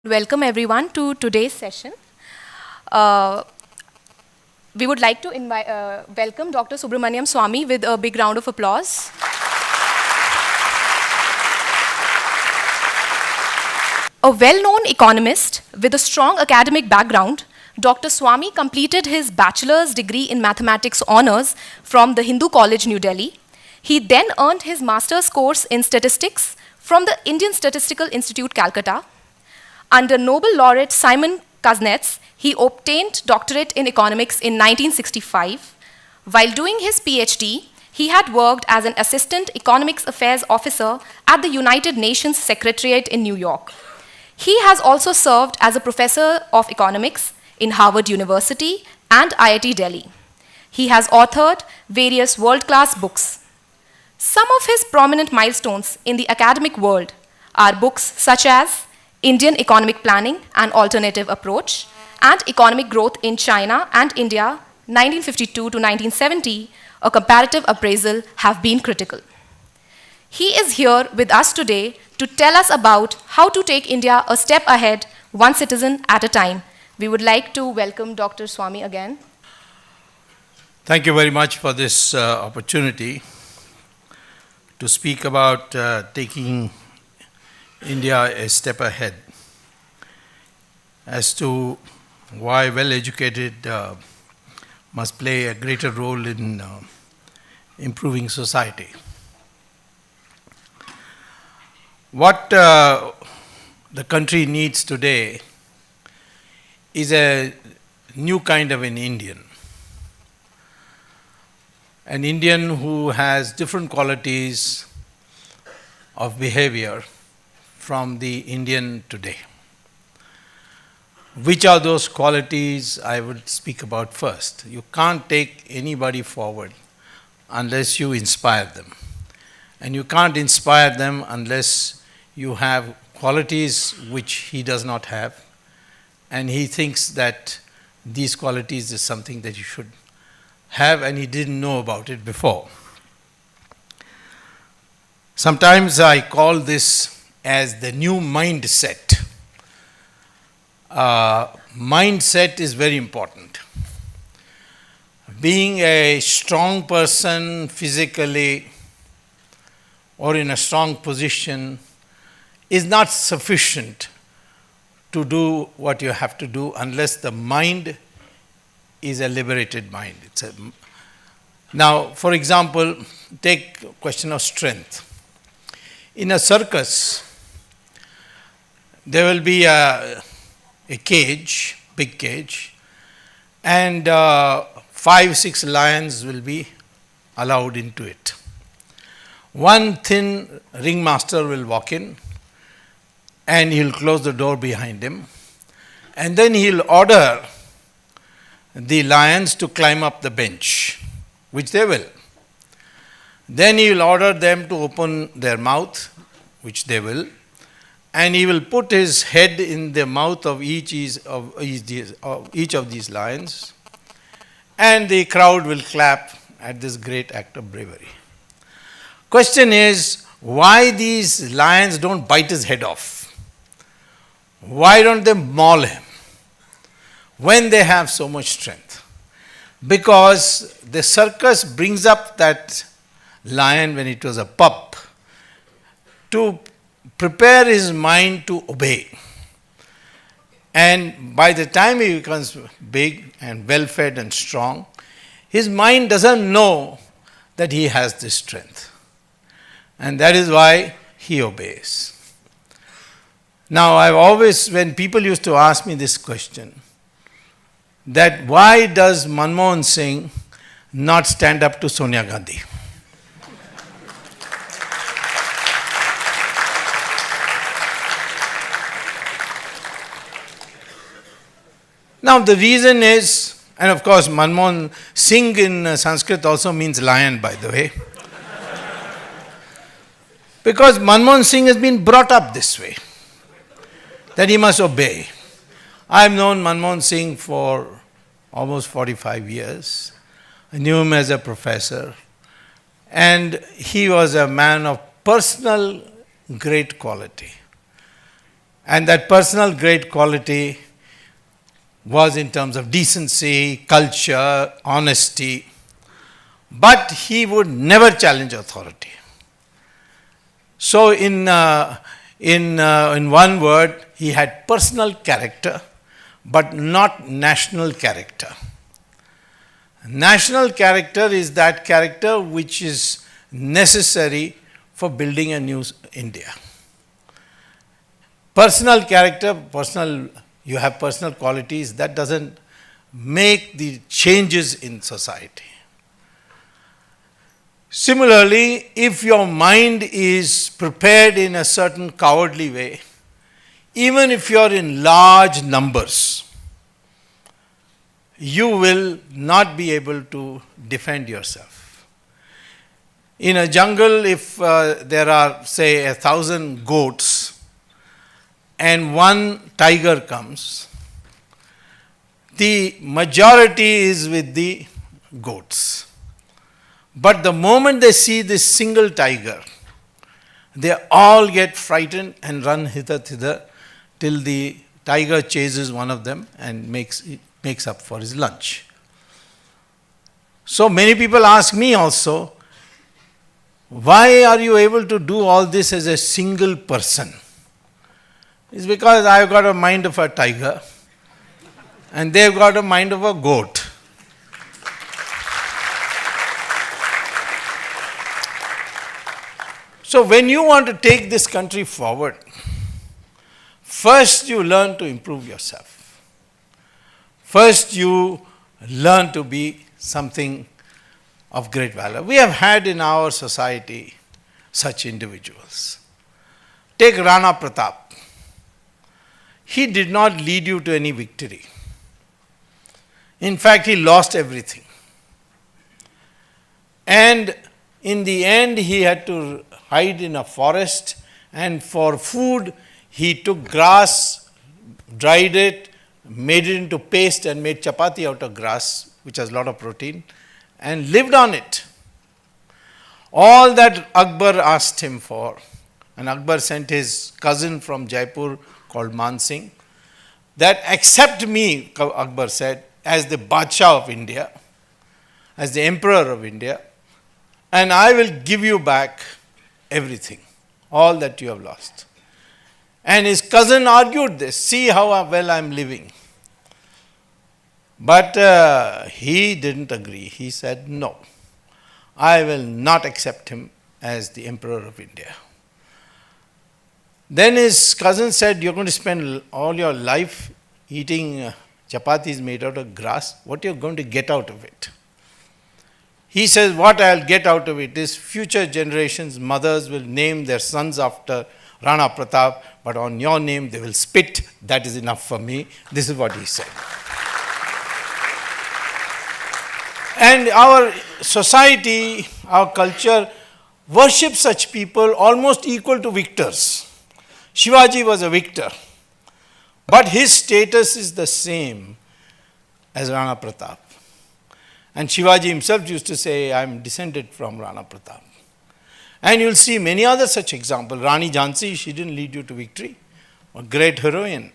Welcome everyone to today's session. Uh, we would like to welcome Dr. Subramanian Swamy with a big round of applause. A well-known economist with a strong academic background, Dr. Swamy completed his bachelor's degree in mathematics honors from the Hindu College, New Delhi. He then earned his master's course in statistics from the Indian Statistical Institute, Calcutta. Under Nobel laureate Simon Kuznets, he obtained doctorate in economics in 1965. While doing his PhD, he had worked as an assistant economics affairs officer at the United Nations Secretariat in New York. He has also served as a professor of economics in Harvard University and IIT Delhi. He has authored various world-class books. Some of his prominent milestones in the academic world are books such as Indian Economic Planning, An Alternative Approach, and Economic Growth in China and India, 1952 to 1970, a comparative appraisal, have been critical. He is here with us today to tell us about how to take India a step ahead, one citizen at a time. We would like to welcome Dr. Swamy again. Thank you very much for this opportunity to speak about taking India a step ahead as to why well-educated must play a greater role in improving society. What the country needs today is a new kind of an Indian who has different qualities of behavior from the Indian today. Which are those qualities I would speak about first? You can't take anybody forward unless you inspire them. And you can't inspire them unless you have qualities which he does not have. And he thinks that these qualities is something that you should have, and he didn't know about it before. Sometimes I call this as the new mindset. Mindset is very important. Being a strong person physically or in a strong position is not sufficient to do what you have to do unless the mind is a liberated mind. Now, for example, take the question of strength. In a circus, there will be a cage, big cage, and 5-6 lions will be allowed into it. One thin ringmaster will walk in, and he'll close the door behind him, and then he'll order the lions to climb up the bench, which they will. Then he will order them to open their mouth, which they will, and he will put his head in the mouth of each of these lions, and the crowd will clap at this great act of bravery. Question is, why these lions don't bite his head off? Why don't they maul him when they have so much strength? Because the circus brings up that lion when it was a pup to prepare his mind to obey. And by the time he becomes big and well-fed and strong, his mind doesn't know that he has this strength. And that is why he obeys. Now, I've always, when people used to ask me this question, that why does Manmohan Singh not stand up to Sonia Gandhi? Now, the reason is, and of course, Manmohan Singh in Sanskrit also means lion, by the way. Because Manmohan Singh has been brought up this way, that he must obey. I've known Manmohan Singh for almost 45 years. I knew him as a professor. And he was a man of personal great quality. And that personal great quality was in terms of decency, culture, honesty. But he would never challenge authority. So in one word, he had personal character, but not national character. National character is that character which is necessary for building a new India. Personal character, you have personal qualities, that doesn't make the changes in society. Similarly, if your mind is prepared in a certain cowardly way, even if you are in large numbers, you will not be able to defend yourself. In a jungle, if there are, say, 1,000 goats and one tiger comes, the majority is with the goats. But the moment they see this single tiger, they all get frightened and run hither thither till the tiger chases one of them and makes up for his lunch. So many people ask me also, why are you able to do all this as a single person? It's because I've got a mind of a tiger and they've got a mind of a goat. So when you want to take this country forward, first you learn to improve yourself. First you learn to be something of great valor. We have had in our society such individuals. Take Rana Pratap. He did not lead you to any victory. In fact, he lost everything. And in the end, he had to hide in a forest, and for food, he took grass, dried it, made it into paste and made chapati out of grass, which has a lot of protein, and lived on it. All that Akbar asked him for, and Akbar sent his cousin from Jaipur called Man Singh, that accept me, Akbar said, as the Badshah of India, as the Emperor of India, and I will give you back everything, all that you have lost. And his cousin argued this, see how well I am living. But he didn't agree. He said, no, I will not accept him as the Emperor of India. Then his cousin said, you're going to spend all your life eating chapatis made out of grass. What are you going to get out of it? He says, what I'll get out of it is future generations, mothers will name their sons after Rana Pratap, but on your name they will spit. That is enough for me. This is what he said. And our society, our culture worships such people almost equal to victors. Shivaji was a victor, but his status is the same as Rana Pratap. And Shivaji himself used to say, I am descended from Rana Pratap. And you'll see many other such examples. Rani Jhansi, she didn't lead you to victory. A great heroine.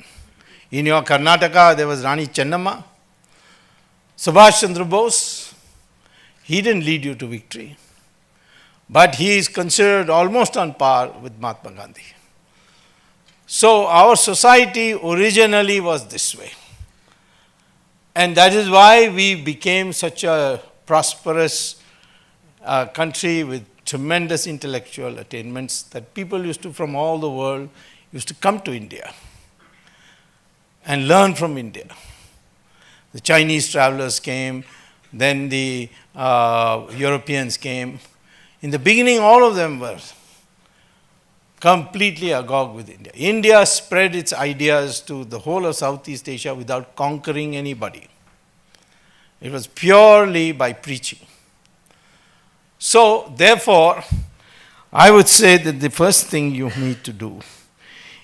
In your Karnataka, there was Rani Chennamma. Subhash Chandra Bose, he didn't lead you to victory. But he is considered almost on par with Mahatma Gandhi. So our society originally was this way. And that is why we became such a prosperous country with tremendous intellectual attainments that people used to, from all the world, used to come to India and learn from India. The Chinese travelers came, then the Europeans came. In the beginning, all of them were completely agog with India. India spread its ideas to the whole of Southeast Asia without conquering anybody. It was purely by preaching. So, therefore, I would say that the first thing you need to do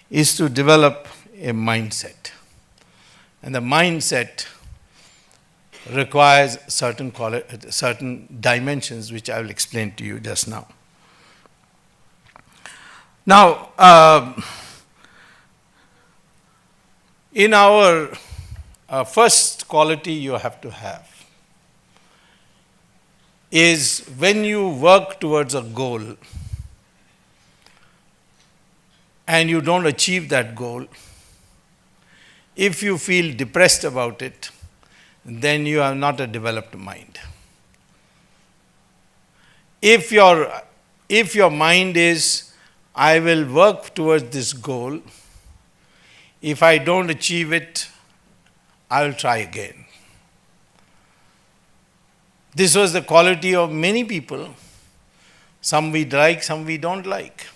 is to develop a mindset. And the mindset requires certain dimensions, which I will explain to you just now. Now, In our first quality you have to have is when you work towards a goal and you don't achieve that goal, if you feel depressed about it, then you have not a developed mind. If your mind is, I will work towards this goal, if I don't achieve it, I will try again. This was the quality of many people. Some we like, some we don't like.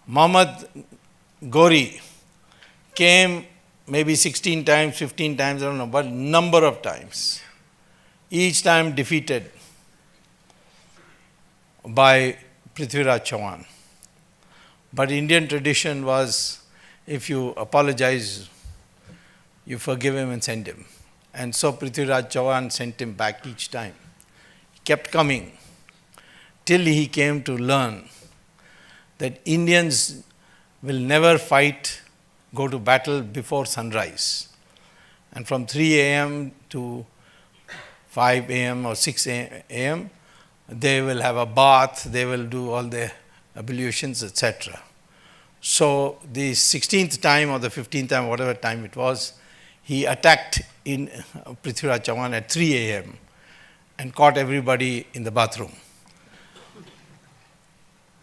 Muhammad Ghori came maybe 16 times, 15 times, I don't know, but number of times. Each time defeated by Prithviraj Chauhan. But Indian tradition was, if you apologize, you forgive him and send him. And so Prithviraj Chauhan sent him back each time. He kept coming till he came to learn that Indians will never fight, go to battle before sunrise. And from 3 a.m. to 5 a.m. or 6 a.m., they will have a bath, they will do all their ablutions, etc. So the 16th time or the 15th time, whatever time it was, he attacked in Prithviraj Chauhan at 3 a.m. and caught everybody in the bathroom.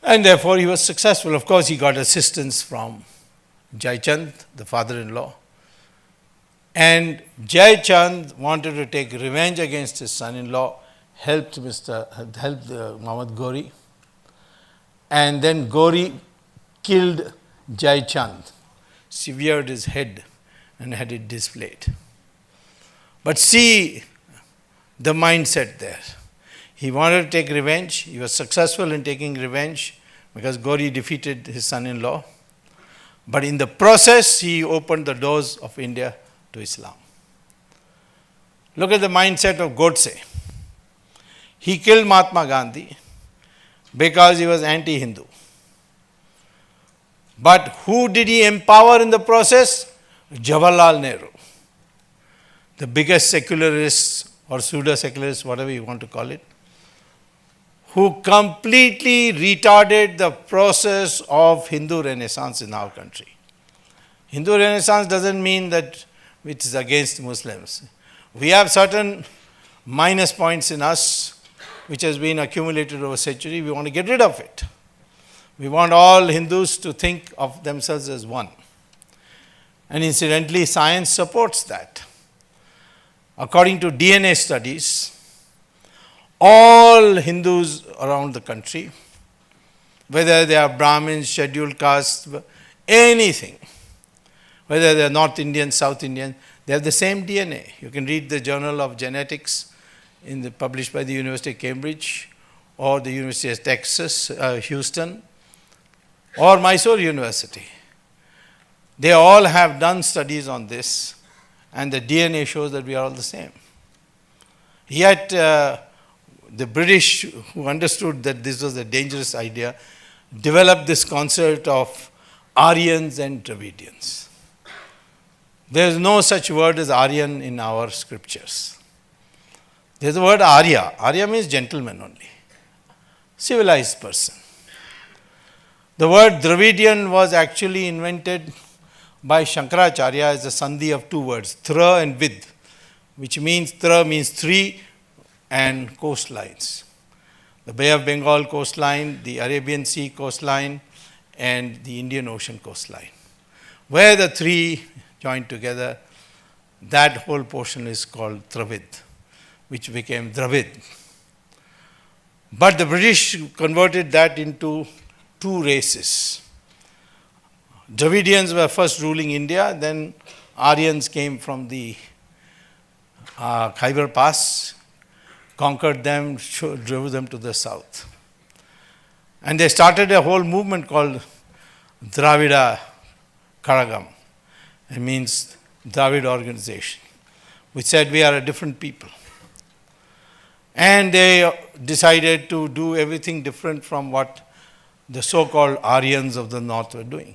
And therefore he was successful. Of course, he got assistance from Jai Chand, the father-in-law. And Jai Chand wanted to take revenge against his son-in-law, helped Muhammad Ghori. And then Ghori killed Jai Chand, severed his head and had it displayed. But see the mindset there. He wanted to take revenge. He was successful in taking revenge because Ghori defeated his son-in-law. But in the process, he opened the doors of India to Islam. Look at the mindset of Godse. He killed Mahatma Gandhi because he was anti-Hindu. But who did he empower in the process? Jawaharlal Nehru, the biggest secularist or pseudo-secularist, whatever you want to call it, who completely retarded the process of Hindu Renaissance in our country. Hindu Renaissance doesn't mean that it is against Muslims. We have certain minus points in us which has been accumulated over centuries. We want to get rid of it. We want all Hindus to think of themselves as one. And incidentally, science supports that. According to DNA studies, all Hindus around the country, whether they are Brahmins, scheduled castes, anything, whether they are North Indian, South Indian, they have the same DNA. You can read the Journal of Genetics published by the University of Cambridge or the University of Texas, Houston, or Mysore University. They all have done studies on this, and the DNA shows that we are all the same. Yet, the British, who understood that this was a dangerous idea, developed this concept of Aryans and Dravidians. There is no such word as Aryan in our scriptures. There is the word Arya. Arya means gentleman only, civilized person. The word Dravidian was actually invented by Shankaracharya as a sandhi of two words, thra and vid, which means thra means three and coastlines. The Bay of Bengal coastline, the Arabian Sea coastline, and the Indian Ocean coastline. Where the three joined together, that whole portion is called Dravid, which became Dravid. But the British converted that into two races. Dravidians were first ruling India, then Aryans came from the Khyber Pass, conquered them, drove them to the south. And they started a whole movement called Dravida Karagam. It means Dravid organization, which said we are a different people. And they decided to do everything different from what the so-called Aryans of the north were doing.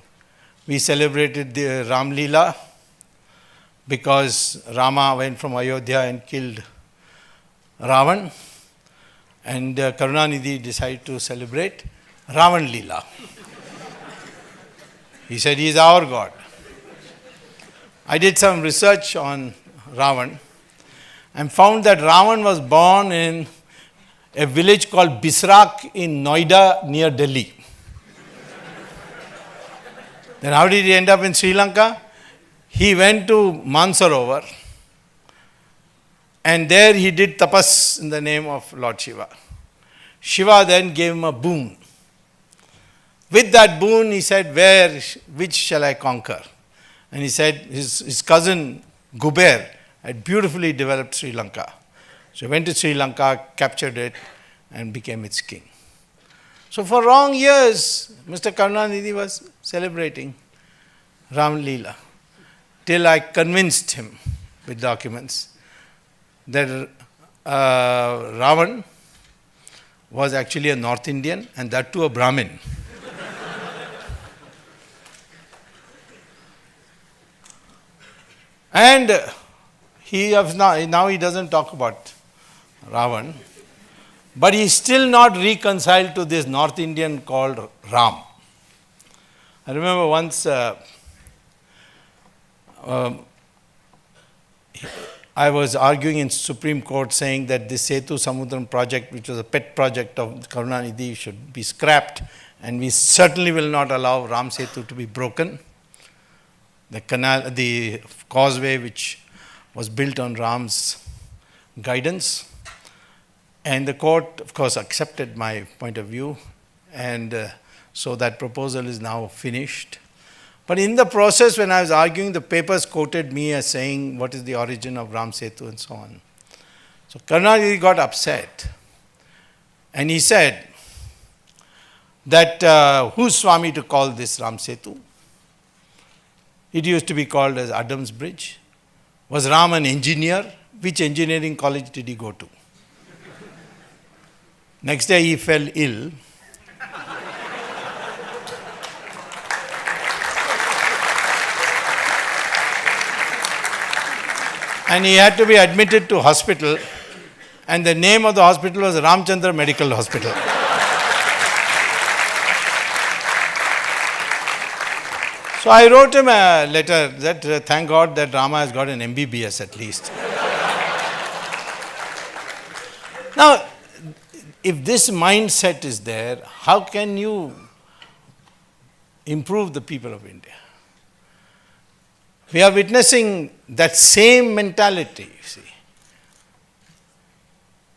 we celebrated the Ram Leela because Rama went from Ayodhya and killed Ravan, and Karunanidhi decided to celebrate Ravan Leela. He said he is our God. I did some research on Ravan and found that Ravan was born in a village called Bisrak in Noida near Delhi. Then how did he end up in Sri Lanka? He went to Mansarovar and there he did tapas in the name of Lord Shiva. Shiva then gave him a boon. With that boon he said, which shall I conquer? And he said his cousin Guber had beautifully developed Sri Lanka. So he went to Sri Lanka, captured it and became its king. So for long years, Mr. Karunanidhi was celebrating Ram Leela till I convinced him with documents that Ravan was actually a North Indian and that too a Brahmin. And now he doesn't talk about Ravan, but he is still not reconciled to this North Indian called Ram. I remember once I was arguing in Supreme Court saying that this Setu Samudram project, which was a pet project of Karunanidhi, should be scrapped, and we certainly will not allow Ram Setu to be broken. The canal, the causeway which was built on Ram's guidance, and the court of course accepted my point of view, and so that proposal is now finished. But in the process, when I was arguing, the papers quoted me as saying what is the origin of Ram Setu and so on. So Karunanidhi got upset and he said that who's Swamy to call this Ram Setu? It used to be called as Adams Bridge. Was Ram an engineer? Which engineering college did he go to? Next day he fell ill. And he had to be admitted to hospital, and the name of the hospital was Ramchandra Medical Hospital. So I wrote him a letter that thank God that Rama has got an MBBS at least. Now, if this mindset is there, how can you improve the people of India? We are witnessing that same mentality, you see,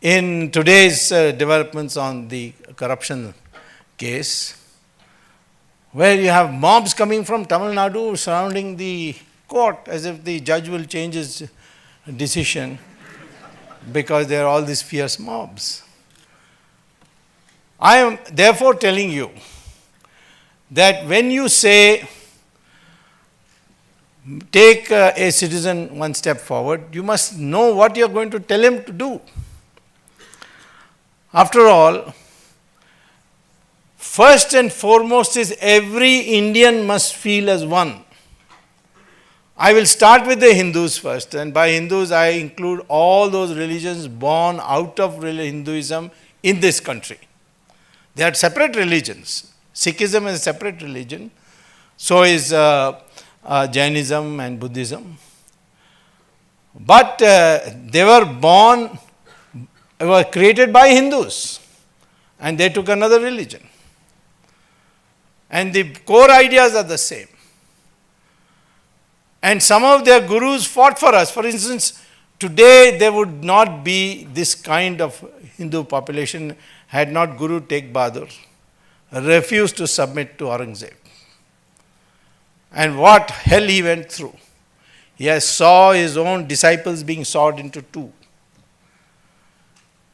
in today's developments on the corruption case, where you have mobs coming from Tamil Nadu surrounding the court as if the judge will change his decision because there are all these fierce mobs. I am therefore telling you that when you say take a citizen one step forward, you must know what you are going to tell him to do. After all, first and foremost is every Indian must feel as one. I will start with the Hindus first, and by Hindus I include all those religions born out of Hinduism in this country. They are separate religions. Sikhism is a separate religion. So is Jainism and Buddhism. But they were created by Hindus, and they took another religion. And the core ideas are the same. And some of their gurus fought for us. For instance, today there would not be this kind of Hindu population had not Guru Tegh Bahadur refused to submit to Aurangzeb. And what hell he went through. He saw his own disciples being sawed into two.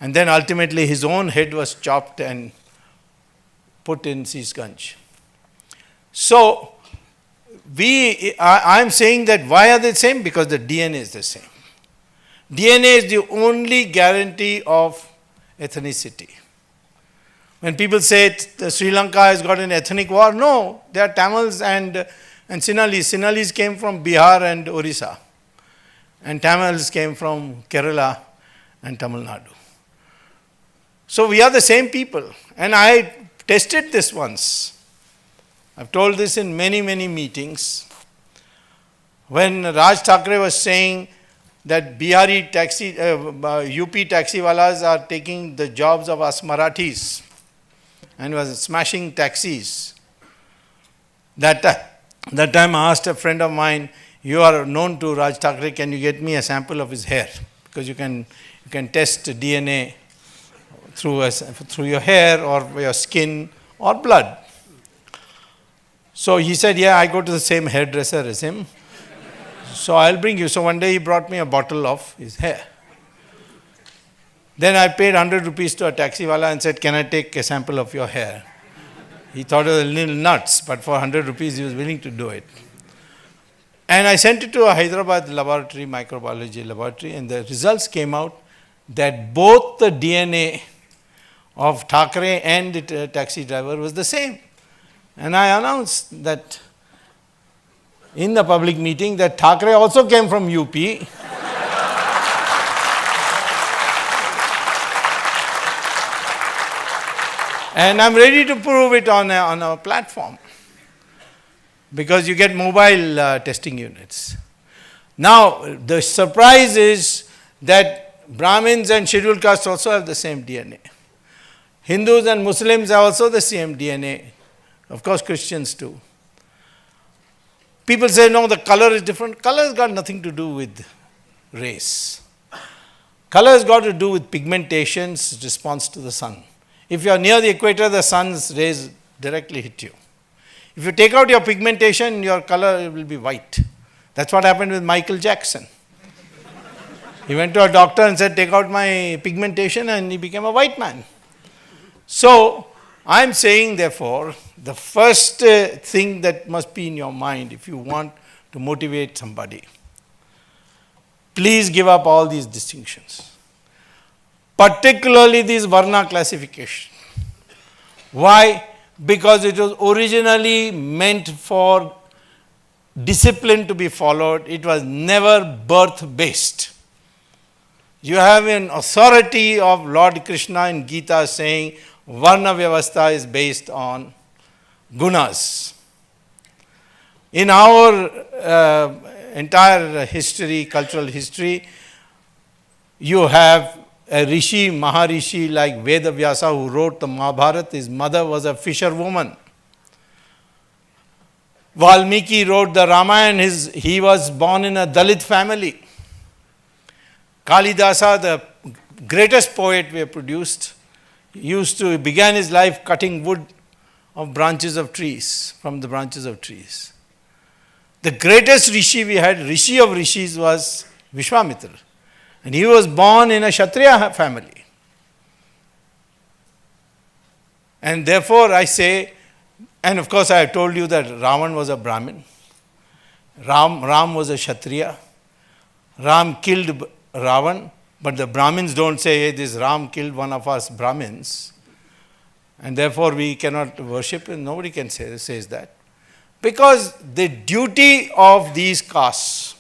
And then ultimately his own head was chopped and put in Sisganj. So, I am saying that why are they the same? Because the DNA is the same. DNA is the only guarantee of ethnicity. When people say Sri Lanka has got an ethnic war, no, they are Tamils and and Sinhalese came from Bihar and Orissa, and Tamils came from Kerala and Tamil Nadu. So we are the same people, and I tested this once. I've told this in many, many meetings. When Raj Thackeray was saying that Bihari taxi, UP taxiwalas are taking the jobs of us Marathis and was smashing taxis. That time I asked a friend of mine, you are known to Raj Thackeray, can you get me a sample of his hair? Because you can test DNA through your hair or your skin or blood. So he said, yeah, I go to the same hairdresser as him. So I'll bring you. So one day he brought me a bottle of his hair. Then I paid 100 rupees to a taxiwala and said, can I take a sample of your hair? He thought it was a little nuts, but for 100 rupees he was willing to do it. And I sent it to a Hyderabad laboratory, microbiology laboratory, and the results came out that both the DNA of Thackeray and the taxi driver was the same. And I announced that in the public meeting that Thackeray also came from UP. And I'm ready to prove it on a platform, because you get mobile testing units. Now, the surprise is that Brahmins and scheduled castes also have the same DNA. Hindus and Muslims have also the same DNA. Of course, Christians too. People say, no, the color is different. Color has got nothing to do with race. Color has got to do with pigmentation's response to the sun. If you are near the equator, the sun's rays directly hit you. If you take out your pigmentation, your color will be white. That's what happened with Michael Jackson. He went to a doctor and said, take out my pigmentation, and he became a white man. So, I'm saying, therefore, the first thing that must be in your mind if you want to motivate somebody, please give up all these distinctions, particularly this Varna classification. Why? Because it was originally meant for discipline to be followed. It was never birth-based. You have an authority of Lord Krishna in Gita saying, Varna Vyavastha is based on gunas. In our entire history, cultural history, you have a rishi, Maharishi like Veda Vyasa who wrote the Mahabharata. His mother was a fisherwoman. Valmiki wrote the Ramayana. He was born in a Dalit family. Kalidasa, the greatest poet we have produced, began his life cutting wood of branches of trees, from the branches of trees. The greatest rishi we had, rishi of rishis, was Vishwamitra. And he was born in a Kshatriya family. And therefore I say, and of course I have told you that Ravan was a Brahmin. Ram was a Kshatriya. Ram killed Ravan, but the Brahmins don't say, hey, this Ram killed one of us Brahmins, and therefore we cannot worship him. Nobody can says that. Because the duty of these castes,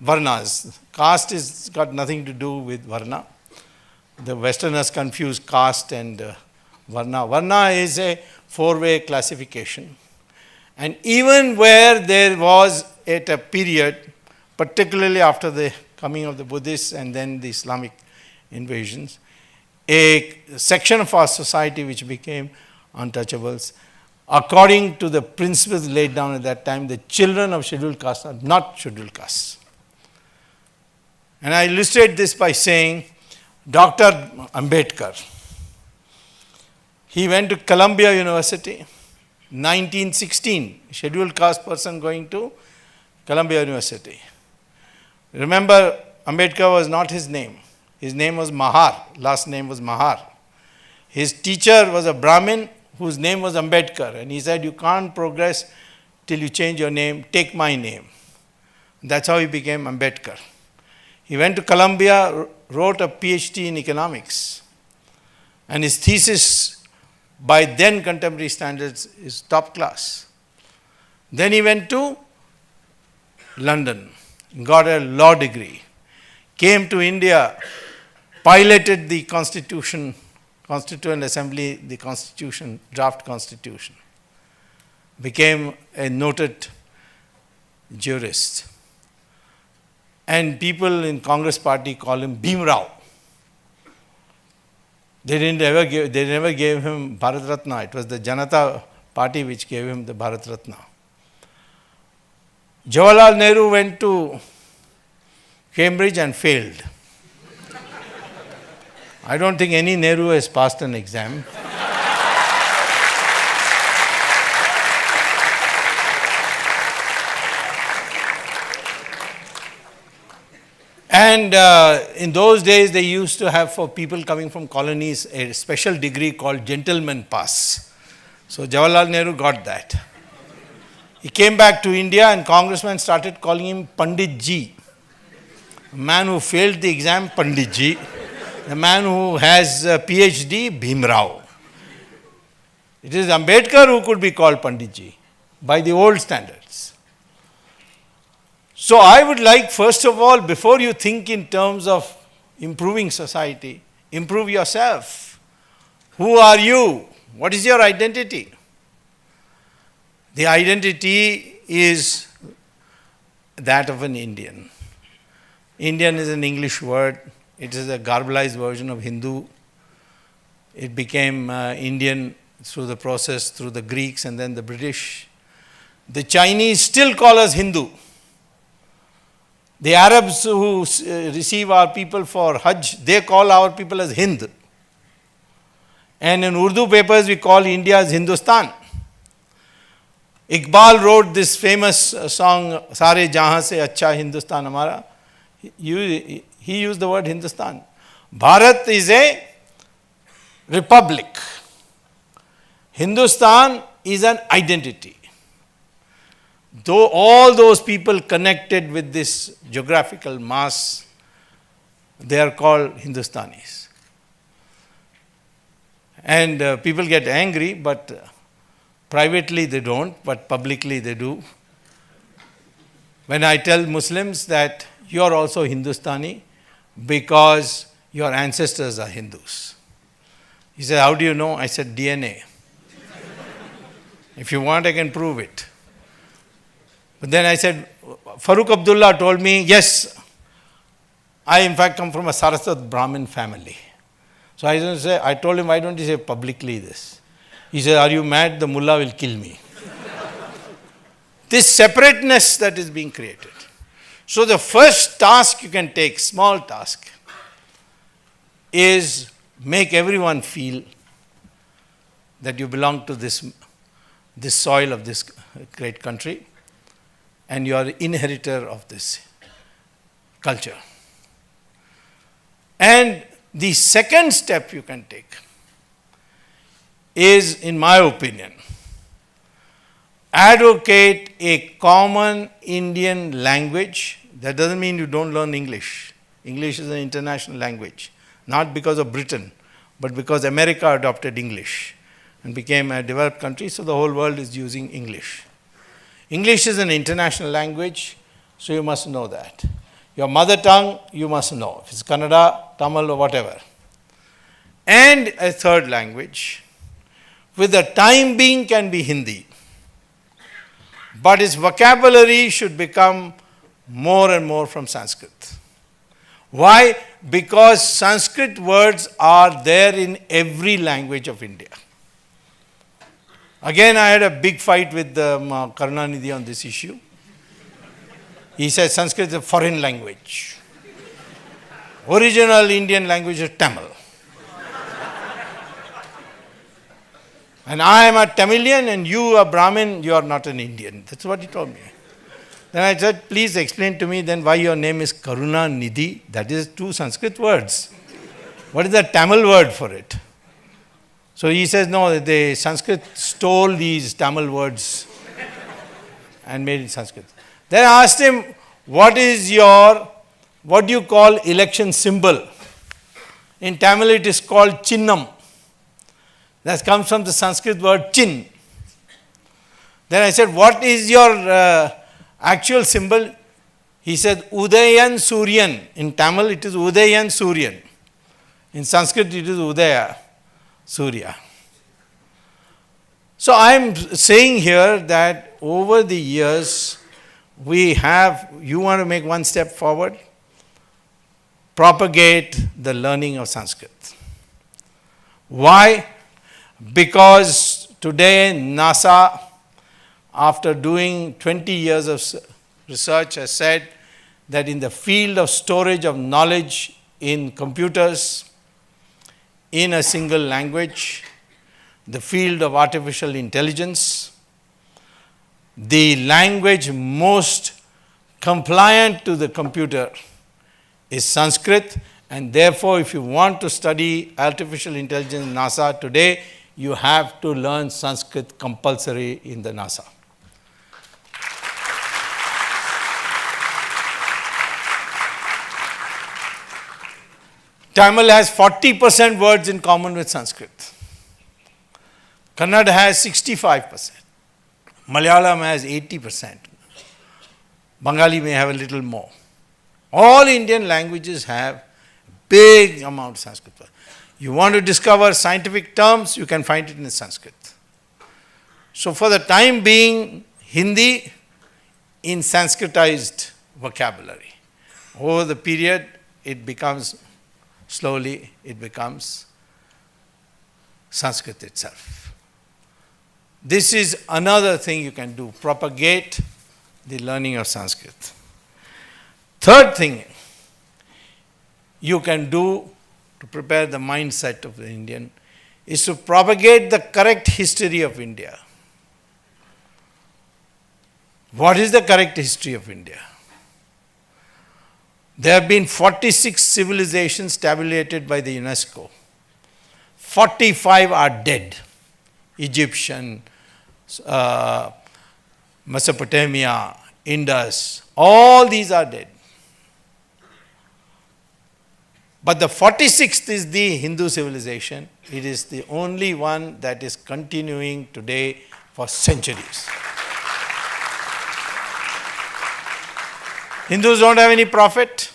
Varnas, caste has got nothing to do with Varna. The Westerners confuse caste and Varna. Varna is a four-way classification. And even where there was at a period, particularly after the coming of the Buddhists and then the Islamic invasions, a section of our society which became untouchables, according to the principles laid down at that time, the children of scheduled castes are not scheduled castes. And I illustrate this by saying, Dr. Ambedkar, he went to Columbia University, 1916, scheduled caste person going to Columbia University. Remember, Ambedkar was not his name. His name was Mahar, last name was Mahar. His teacher was a Brahmin whose name was Ambedkar, and he said, you can't progress till you change your name, take my name. That's how he became Ambedkar. He went to Columbia, wrote a PhD in economics, and his thesis by then contemporary standards is top class. Then he went to London, got a law degree, came to India, piloted the Constitution, Constituent Assembly, the Constitution, draft Constitution, became a noted jurist. And people in Congress party call him Bhim Rao. They never gave him Bharat Ratna. It was the Janata party which gave him the Bharat Ratna. Jawaharlal Nehru went to Cambridge and failed. I don't think any Nehru has passed an exam. And in those days, they used to have for people coming from colonies a special degree called Gentleman Pass. So Jawaharlal Nehru got that. He came back to India and congressmen started calling him Pandit Ji. A man who failed the exam, Pandit Ji. The man who has a PhD, Bhim Rao. It is Ambedkar who could be called Pandit Ji by the old standards. So I would like, first of all, before you think in terms of improving society, improve yourself. Who are you? What is your identity? The identity is that of an Indian. Indian is an English word. It is a garbalized version of Hindu. It became Indian through the process, through the Greeks and then the British. The Chinese still call us Hindu. The Arabs who receive our people for Hajj, they call our people as Hind. And in Urdu papers, we call India as Hindustan. Iqbal wrote this famous song, Sare Jahan Se Acha Hindustan Hamara. He used the word Hindustan. Bharat is a republic. Hindustan is an identity. Though all those people connected with this geographical mass, they are called Hindustanis. And people get angry, but privately they don't, but publicly they do. When I tell Muslims that you are also Hindustani because your ancestors are Hindus. He said, how do you know? I said, DNA. If you want, I can prove it. But then I said, Farooq Abdullah told me, yes, I in fact come from a Saraswat Brahmin family. So I told him, why don't you say publicly this? He said, are you mad? The mullah will kill me. This separateness that is being created. So the first task you can take, small task, is make everyone feel that you belong to this soil of this great country and you are inheritor of this culture. And the second step you can take is, in my opinion, advocate a common Indian language. That doesn't mean you don't learn English. English is an international language, not because of Britain, but because America adopted English and became a developed country, so the whole world is using English. English is an international language, so you must know that. Your mother tongue, you must know. If it's Kannada, Tamil or whatever. And a third language, with the time being can be Hindi. But its vocabulary should become more and more from Sanskrit. Why? Because Sanskrit words are there in every language of India. Again, I had a big fight with Karunanidhi on this issue. He said Sanskrit is a foreign language. Original Indian language is Tamil. And I am a Tamilian and you are Brahmin, you are not an Indian. That's what he told me. Then I said, please explain to me then why your name is Karunanidhi. That is two Sanskrit words. What is the Tamil word for it? So he says, no, the Sanskrit stole these Tamil words and made it Sanskrit. Then I asked him, what do you call election symbol? In Tamil it is called Chinnam. That comes from the Sanskrit word chin. Then I said, what is your actual symbol? He said, Udayan Suryan. In Tamil it is Udayan Suryan. In Sanskrit it is Udaya Surya. So I am saying here that over the years, you want to make one step forward, propagate the learning of Sanskrit. Why? Because today NASA, after doing 20 years of research, has said that in the field of storage of knowledge in computers, in a single language, the field of artificial intelligence, the language most compliant to the computer is Sanskrit, and therefore if you want to study artificial intelligence in NASA today, you have to learn Sanskrit compulsory in the NASA. Tamil has 40% words in common with Sanskrit. Kannada has 65%. Malayalam has 80%. Bengali may have a little more. All Indian languages have big amount of Sanskrit. You want to discover scientific terms, you can find it in Sanskrit. So for the time being, Hindi in Sanskritized vocabulary. Over the period, slowly it becomes Sanskrit itself. This is another thing you can do, propagate the learning of Sanskrit. Third thing you can do to prepare the mindset of the Indian is to propagate the correct history of India. What is the correct history of India? There have been 46 civilizations tabulated by the UNESCO. 45 are dead. Egyptian, Mesopotamia, Indus, all these are dead. But the 46th is the Hindu civilization. It is the only one that is continuing today for centuries. Hindus don't have any prophet.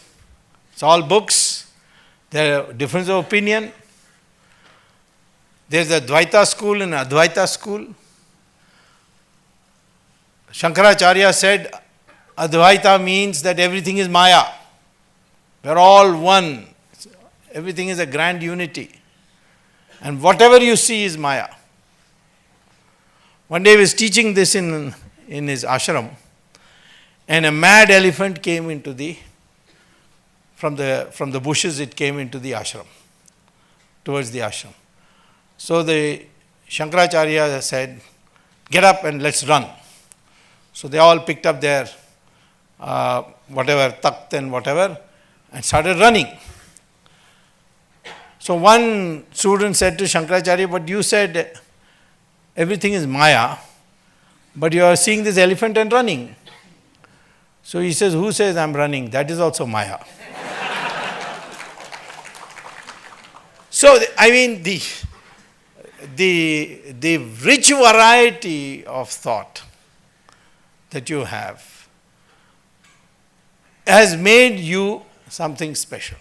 It's all books. There are difference of opinion. There's a Dvaita school and Advaita school. Shankaracharya said Advaita means that everything is Maya. We're all one. Everything is a grand unity. And whatever you see is Maya. One day he was teaching this in his ashram, and a mad elephant came into from the bushes, it came into the ashram, towards the ashram. So the Shankaracharya said, get up and let's run. So they all picked up their whatever, takht and whatever, and started running. So one student said to Shankaracharya, but you said everything is Maya, but you are seeing this elephant and running. So he says, who says I'm running? That is also Maya. So, I mean, the rich variety of thought that you have has made you something special.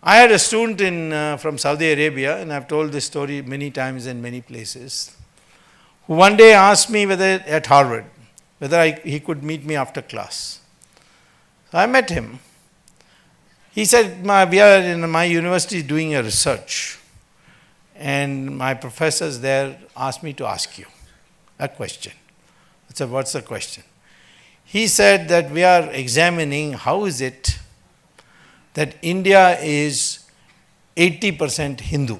I had a student from Saudi Arabia, and I've told this story many times in many places, who one day asked me at Harvard, whether he could meet me after class. So I met him. He said, we are in my university doing a research, and my professors there asked me to ask you a question. I said, what's the question? He said that we are examining how is it that India is 80% Hindu.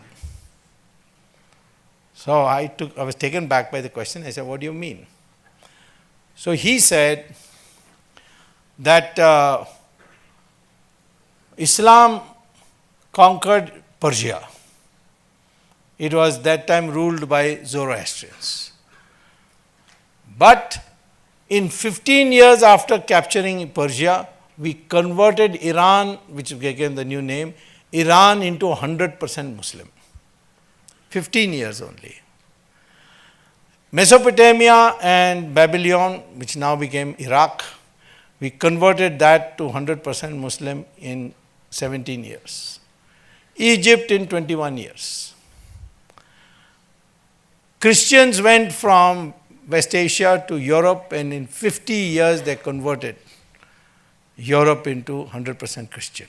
So I was taken back by the question. I said, what do you mean? So he said that Islam conquered Persia. It was that time ruled by Zoroastrians. But in 15 years after capturing Persia, we converted Iran, which became the new name, Iran into 100% Muslim. 15 years only. Mesopotamia and Babylon, which now became Iraq, we converted that to 100% Muslim in 17 years. Egypt in 21 years. Christians went from West Asia to Europe, and in 50 years they converted Europe into 100% Christian.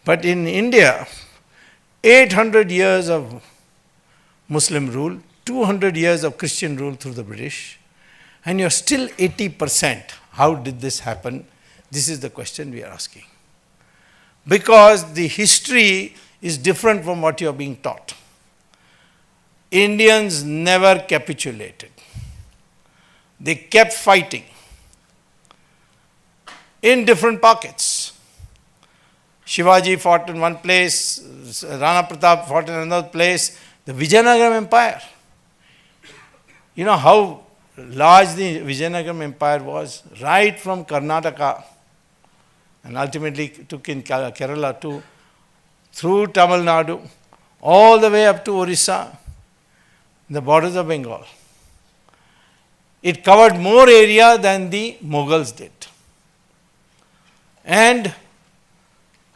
But in India, 800 years of Muslim rule, 200 years of Christian rule through the British, and you're still 80%. How did this happen? This is the question we are asking. Because the history is different from what you are being taught. Indians never capitulated. They kept fighting in different pockets. Shivaji fought in one place, Rana Pratap fought in another place, the Vijayanagara Empire. You know how large the Vijayanagara Empire was, right from Karnataka, and ultimately took in Kerala too, through Tamil Nadu, all the way up to Orissa, the borders of Bengal. It covered more area than the Mughals did, and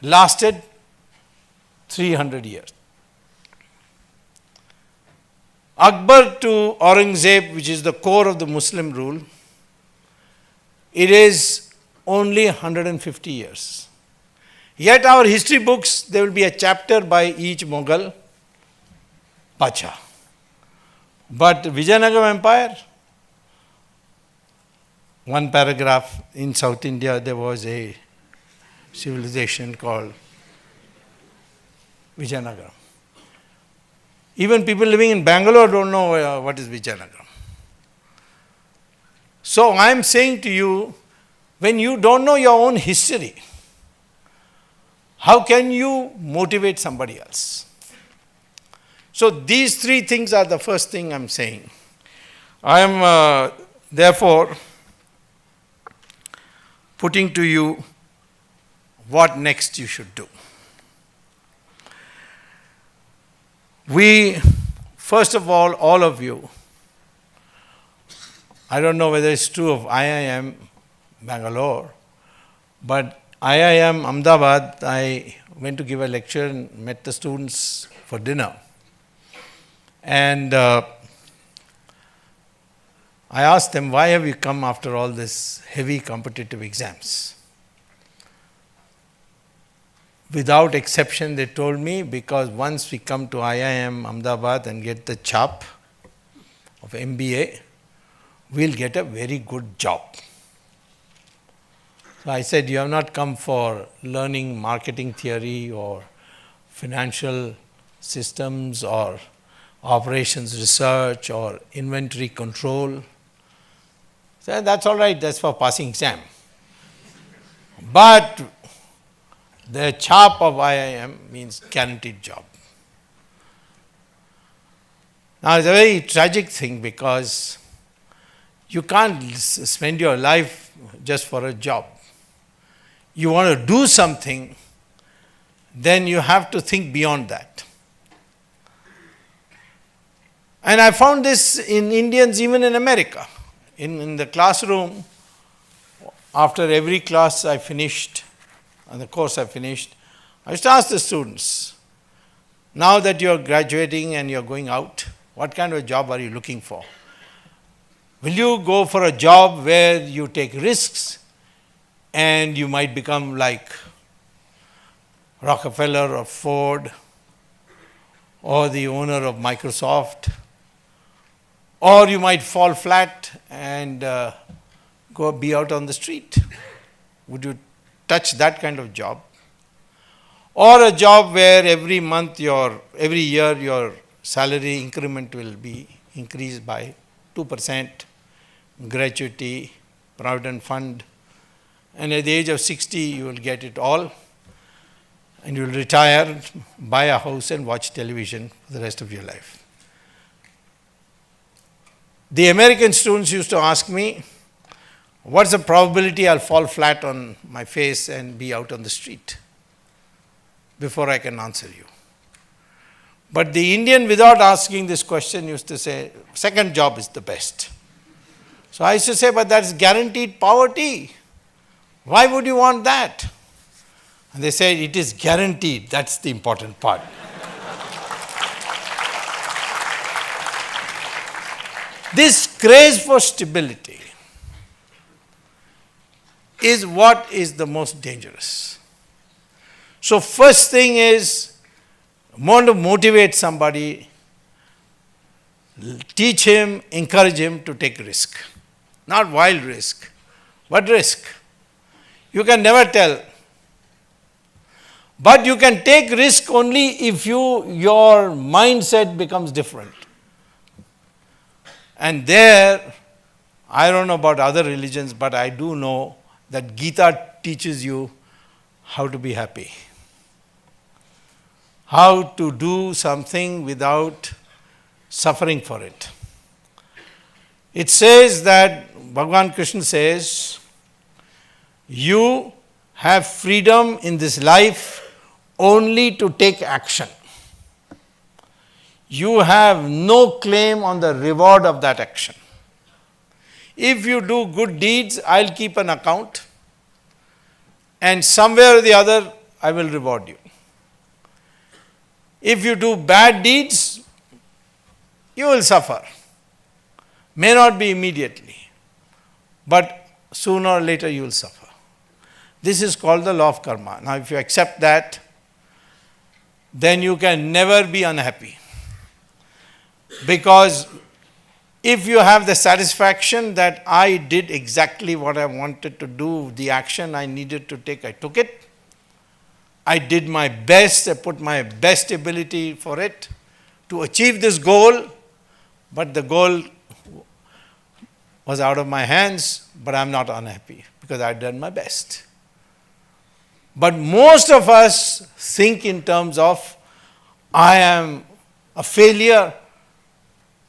lasted 300 years. Akbar to Aurangzeb, which is the core of the Muslim rule, it is only 150 years. Yet our history books, there will be a chapter by each Mughal Pacha. But Vijayanagara Empire, one paragraph, in South India there was a civilization called Vijayanagara. Even people living in Bangalore don't know what is Vijayanagara. So I am saying to you, when you don't know your own history, how can you motivate somebody else? So these three things are the first thing I am saying. I am therefore putting to you what next you should do. We, first of all of you, I don't know whether it's true of IIM Bangalore, but IIM Ahmedabad, I went to give a lecture and met the students for dinner. And I asked them, why have you come after all this heavy competitive exams? Without exception, they told me, because once we come to IIM Ahmedabad and get the chap of MBA, we'll get a very good job. So I said, you have not come for learning marketing theory or financial systems or operations research or inventory control. So that's all right, that's for passing exam. But the chap of IIM means guaranteed job. Now it's a very tragic thing, because you can't spend your life just for a job. You want to do something, then you have to think beyond that. And I found this in Indians, even in America. In the classroom, after every class I finished, and the course I finished, I used to ask the students, now that you are graduating and you are going out, what kind of a job are you looking for? Will you go for a job where you take risks and you might become like Rockefeller or Ford or the owner of Microsoft, or you might fall flat and go be out on the street? Would you touch that kind of job? Or a job where every year your salary increment will be increased by 2%, gratuity, provident fund, and at the age of 60 you will get it all, and you will retire, buy a house and watch television for the rest of your life. The American students used to ask me, what's the probability I'll fall flat on my face and be out on the street? Before I can answer you. But the Indian, without asking this question, used to say, second job is the best. So I used to say, but that's guaranteed poverty. Why would you want that? And they said, it is guaranteed. That's the important part. This craze for stability is what is the most dangerous. So first thing is, want to motivate somebody, teach him, encourage him to take risk. Not wild risk, but risk. You can never tell. But you can take risk only if your mindset becomes different. And there, I don't know about other religions, but I do know that Gita teaches you how to be happy. How to do something without suffering for it. It says that, Bhagavan Krishna says, you have freedom in this life only to take action. You have no claim on the reward of that action. If you do good deeds, I'll keep an account, and somewhere or the other, I will reward you. If you do bad deeds, you will suffer. May not be immediately, but sooner or later you will suffer. This is called the law of karma. Now, if you accept that, then you can never be unhappy. Because if you have the satisfaction that I did exactly what I wanted to do, the action I needed to take, I took it. I did my best, I put my best ability for it to achieve this goal, but the goal was out of my hands, but I'm not unhappy because I've done my best. But most of us think in terms of, I am a failure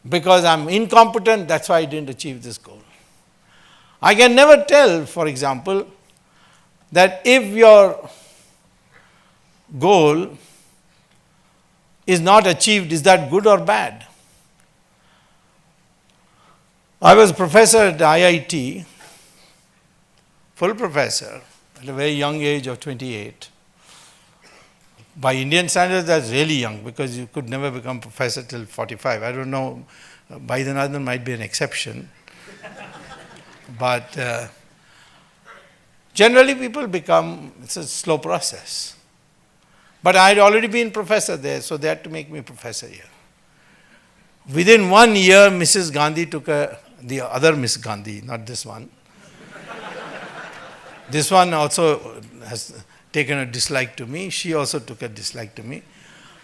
because I'm incompetent, that's why I didn't achieve this goal. I can never tell, for example, that if your goal is not achieved, is that good or bad? I was a professor at IIT, full professor, at a very young age of 28. By Indian standards, that's really young because you could never become professor till 45. I don't know, Baidyanath might be an exception. But generally people become, it's a slow process. But I had already been professor there, so they had to make me professor here. Within 1 year, Mrs. Gandhi took the other Miss Gandhi, not this one. This one also has taken a dislike to me. She also took a dislike to me.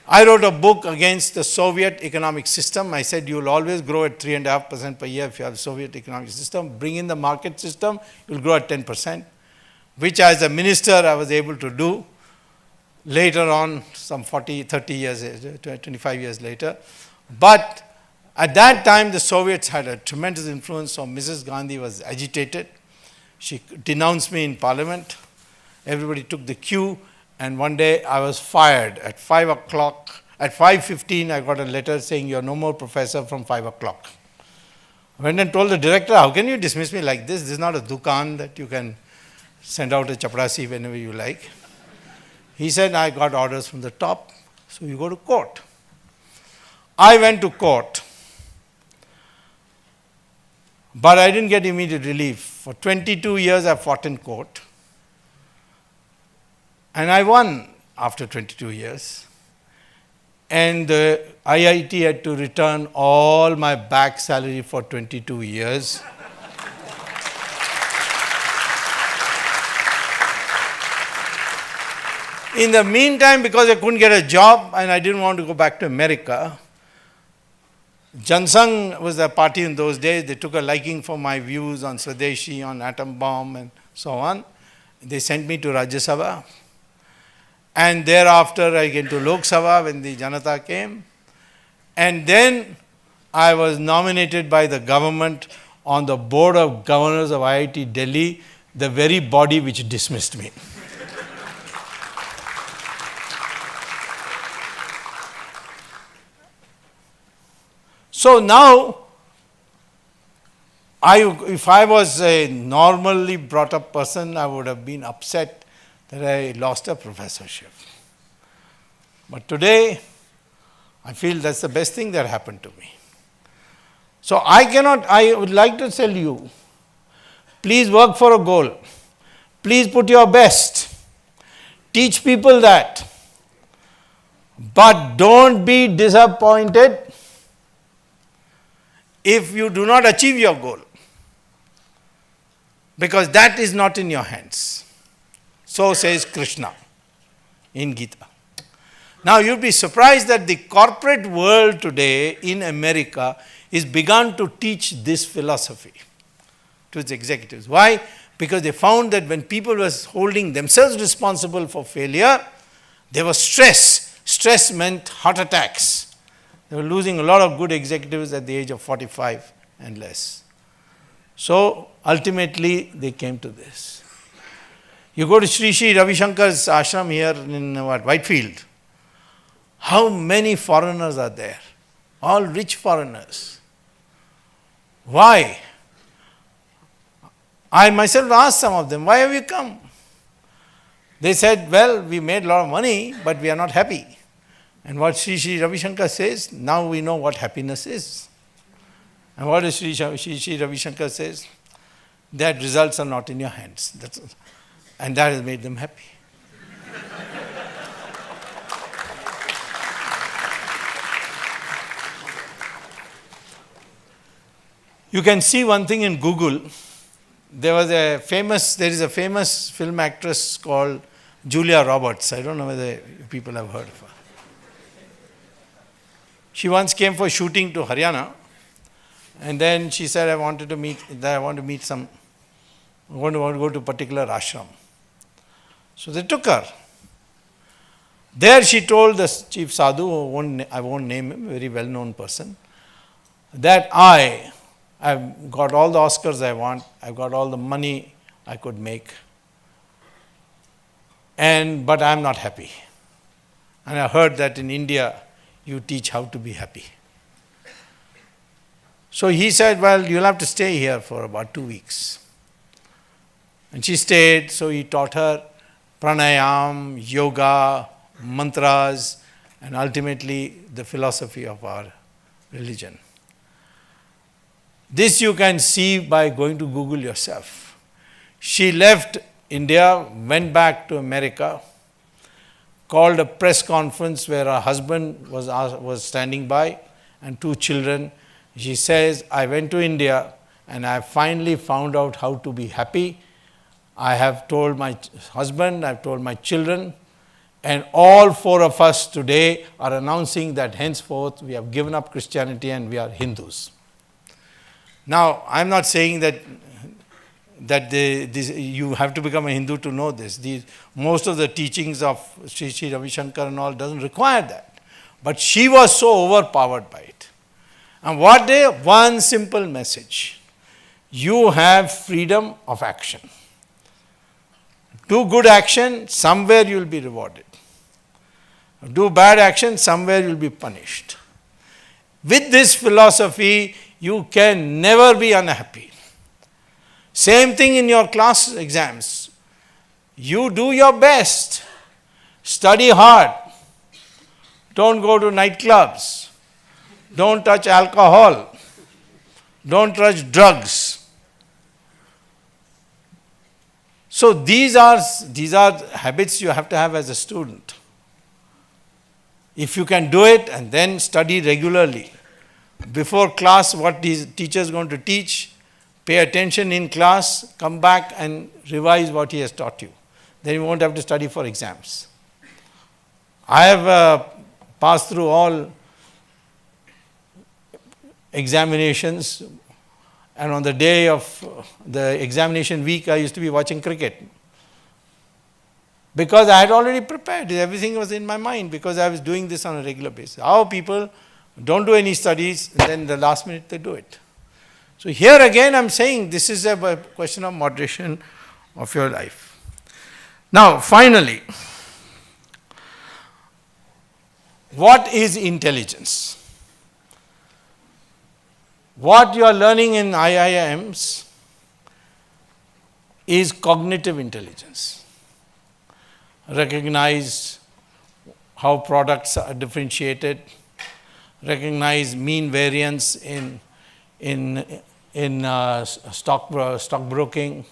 I wrote a book against the Soviet economic system. I said, you will always grow at 3.5% per year if you have a Soviet economic system. Bring in the market system, you will grow at 10%, which as a minister I was able to do. Later on, some 40, 30 years, 25 years later. But at that time, the Soviets had a tremendous influence, so Mrs. Gandhi was agitated. She denounced me in parliament. Everybody took the cue, and one day I was fired at 5 o'clock. At 5:15, I got a letter saying, you're no more professor from 5 o'clock. I went and told the director, how can you dismiss me like this? This is not a dukan that you can send out a chaprasi whenever you like. He said, I got orders from the top, so you go to court. I went to court, but I didn't get immediate relief. For 22 years, I fought in court. And I won after 22 years. And the IIT had to return all my back salary for 22 years. In the meantime, because I couldn't get a job and I didn't want to go back to America, Jansangh was a party in those days. They took a liking for my views on Swadeshi, on atom bomb and so on. They sent me to Rajya Sabha. And thereafter I came to Lok Sabha when the Janata came. And then I was nominated by the government on the board of governors of IIT Delhi, the very body which dismissed me. So now, if I was a normally brought up person, I would have been upset that I lost a professorship. But today, I feel that's the best thing that happened to me. So I would like to tell you, please work for a goal. Please put your best. Teach people that. But don't be disappointed if you do not achieve your goal, because that is not in your hands. So says Krishna in Gita. Now you'll be surprised that the corporate world today in America is begun to teach this philosophy to its executives. Why? Because they found that when people were holding themselves responsible for failure, there was stress. Stress meant heart attacks. They were losing a lot of good executives at the age of 45 and less. So ultimately they came to this. You go to Sri Ravi Shankar's ashram here in Whitefield. How many foreigners are there? All rich foreigners. Why? I myself asked some of them, why have you come? They said, well, we made a lot of money, but we are not happy. And what Sri Ravi Shankar says, now we know what happiness is. And what does Sri Ravi Shankar says? That results are not in your hands. And that has made them happy. You can see one thing in Google. There is a famous film actress called Julia Roberts. I don't know whether people have heard of her. She once came for shooting to Haryana, and then she said, I want to go to a particular ashram. So they took her. There she told the chief sadhu, I won't name him, very well-known person, that I've got all the Oscars I want, I've got all the money I could make, but I'm not happy. And I heard that in India, you teach how to be happy. So he said, well, you'll have to stay here for about 2 weeks. And she stayed, so he taught her pranayam, yoga, mantras, and ultimately the philosophy of our religion. This you can see by going to Google yourself. She left India, went back to America, called a press conference where her husband was standing by and 2 children. She says, I went to India and I finally found out how to be happy. I have told my husband, I've told my children, and all 4 of us today are announcing that henceforth we have given up Christianity and we are Hindus. Now, I'm not saying that you have to become a Hindu to know this. Most of the teachings of Sri Ravi Shankar and all doesn't require that. But she was so overpowered by it. And one simple message. You have freedom of action. Do good action, somewhere you will be rewarded. Do bad action, somewhere you will be punished. With this philosophy, you can never be unhappy. Same thing in your class exams. You do your best. Study hard. Don't go to nightclubs. Don't touch alcohol. Don't touch drugs. So these are habits you have to have as a student. If you can do it and then study regularly. Before class, what the teacher is going to teach, pay attention in class, come back and revise what he has taught you. Then you won't have to study for exams. I have passed through all examinations, and on the day of the examination week, I used to be watching cricket. Because I had already prepared, everything was in my mind because I was doing this on a regular basis. How people don't do any studies, and then the last minute they do it. So here again I'm saying this is a question of moderation of your life. Now finally, what is intelligence? What you are learning in IIMs is cognitive intelligence. Recognize how products are differentiated, recognize mean variance in stockbroking,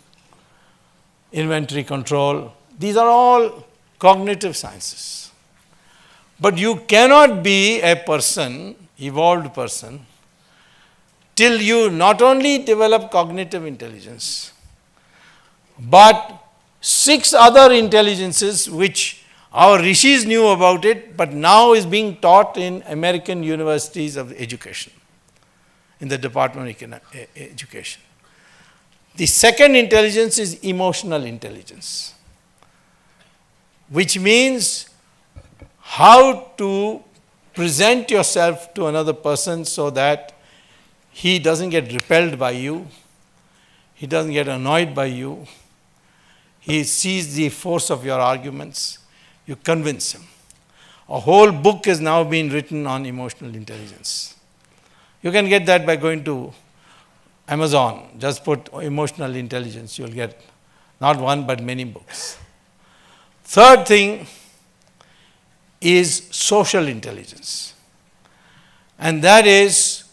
inventory control. These are all cognitive sciences. But you cannot be a person, evolved person, till you not only develop cognitive intelligence, but 6 other intelligences which our rishis knew about it, but now is being taught in American universities of education, in the Department of Education. The second intelligence is emotional intelligence, which means how to present yourself to another person so that he doesn't get repelled by you, he doesn't get annoyed by you, he sees the force of your arguments, you convince him. A whole book is now being written on emotional intelligence. You can get that by going to Amazon. Just put emotional intelligence. You will get not one but many books. Third thing is social intelligence. And that is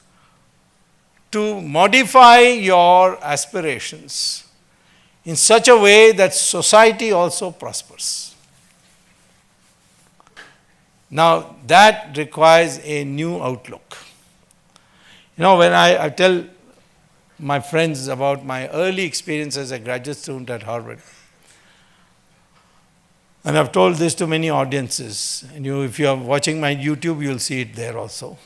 to modify your aspirations in such a way that society also prospers. Now, that requires a new outlook. You know, when I tell my friends about my early experience as a graduate student at Harvard, and I've told this to many audiences, and if you are watching my YouTube, you'll see it there also.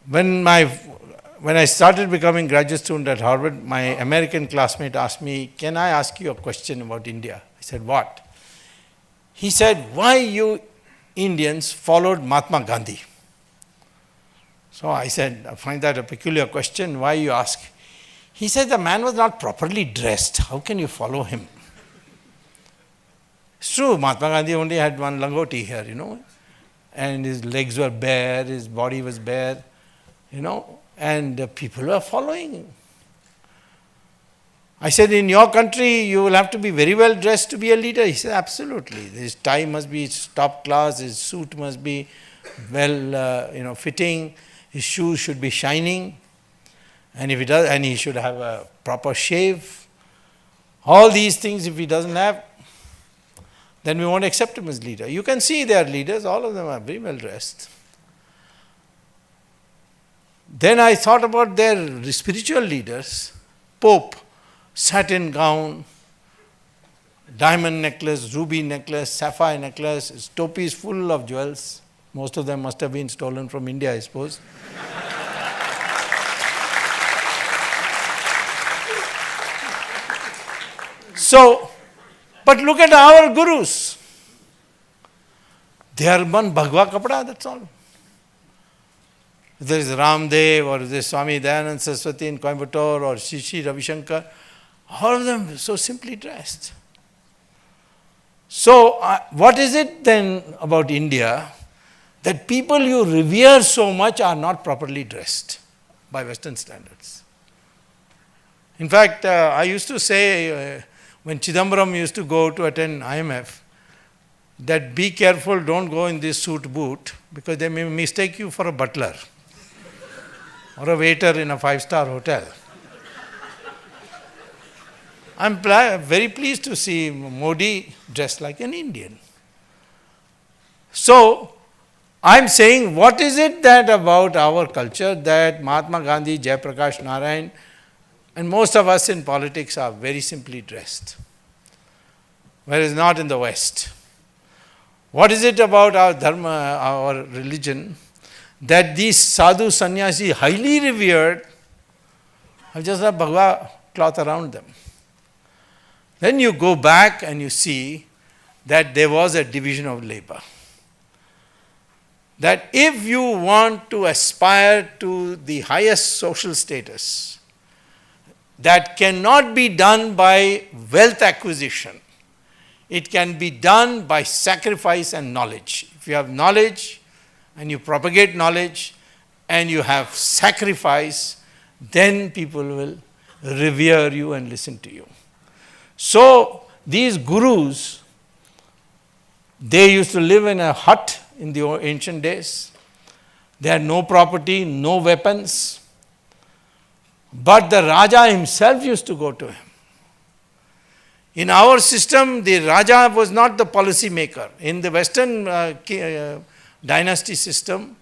When I started becoming graduate student at Harvard, my American classmate asked me, "Can I ask you a question about India?" I said, "What?" He said, "Why you Indians followed Mahatma Gandhi?" So I said, "I find that a peculiar question. Why you ask?" He said, "The man was not properly dressed. How can you follow him?" It's true, Mahatma Gandhi only had one langoti here, and his legs were bare, his body was bare, and people were following. I said, "In your country, you will have to be very well dressed to be a leader." He said, "Absolutely. His tie must be top class, his suit must be well, fitting, his shoes should be shining, and if he does, and he should have a proper shave. All these things, if he doesn't have, then we won't accept him as leader." You can see their leaders, all of them are very well dressed. Then I thought about their spiritual leaders. Pope, satin gown, diamond necklace, ruby necklace, sapphire necklace, his topi is full of jewels. Most of them must have been stolen from India, I suppose. So, but look at our gurus. They are one bhagwa kapda, that's all. There is Ramdev or there is Swamy Dayanand Saraswati in Coimbatore or Shishi Ravi Shankar, all of them so simply dressed. So, what is it then about India that people you revere so much are not properly dressed by Western standards? In fact, I used to say when Chidambaram used to go to attend IMF, that be careful, don't go in this suit boot because they may mistake you for a butler or a waiter in a 5-star hotel. I'm very pleased to see Modi dressed like an Indian. So, I'm saying, what is it that about our culture that Mahatma Gandhi, Jayaprakash Narayan, and most of us in politics are very simply dressed, whereas not in the West? What is it about our dharma, our religion, that these sadhu sannyasi, highly revered, have just a bhagwa cloth around them? Then you go back and you see that there was a division of labor. That if you want to aspire to the highest social status, that cannot be done by wealth acquisition. It can be done by sacrifice and knowledge. If you have knowledge and you propagate knowledge and you have sacrifice, then people will revere you and listen to you. So these gurus, they used to live in a hut in the ancient days. They had no property, no weapons. But the Raja himself used to go to him. In our system, the Raja was not the policy maker. In the Western dynasty system,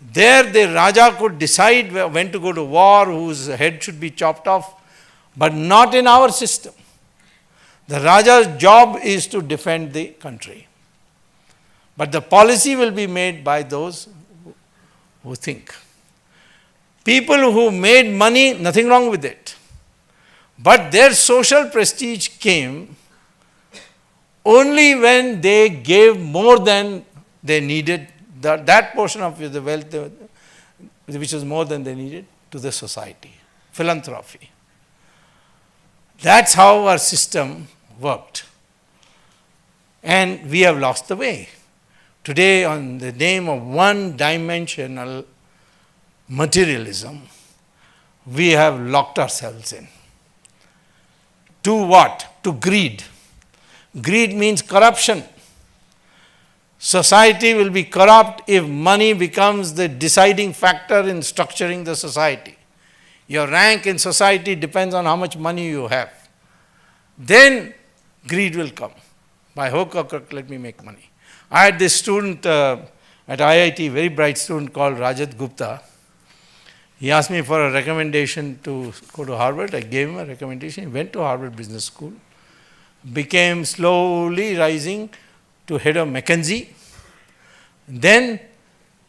there the Raja could decide when to go to war, whose head should be chopped off, but not in our system. The Raja's job is to defend the country. But the policy will be made by those who think. People who made money, nothing wrong with it. But their social prestige came only when they gave more than they needed, that portion of the wealth which was more than they needed, to the society. Philanthropy. That's how our system worked. And we have lost the way. Today, on the name of one-dimensional materialism, we have locked ourselves in. To what? To greed. Greed means corruption. Society will be corrupt if money becomes the deciding factor in structuring the society. Your rank in society depends on how much money you have. Then greed will come. By hook or crook, let me make money. I had this student at IIT, very bright student called Rajat Gupta. He asked me for a recommendation to go to Harvard. I gave him a recommendation. He went to Harvard Business School, became slowly rising to head of McKinsey, then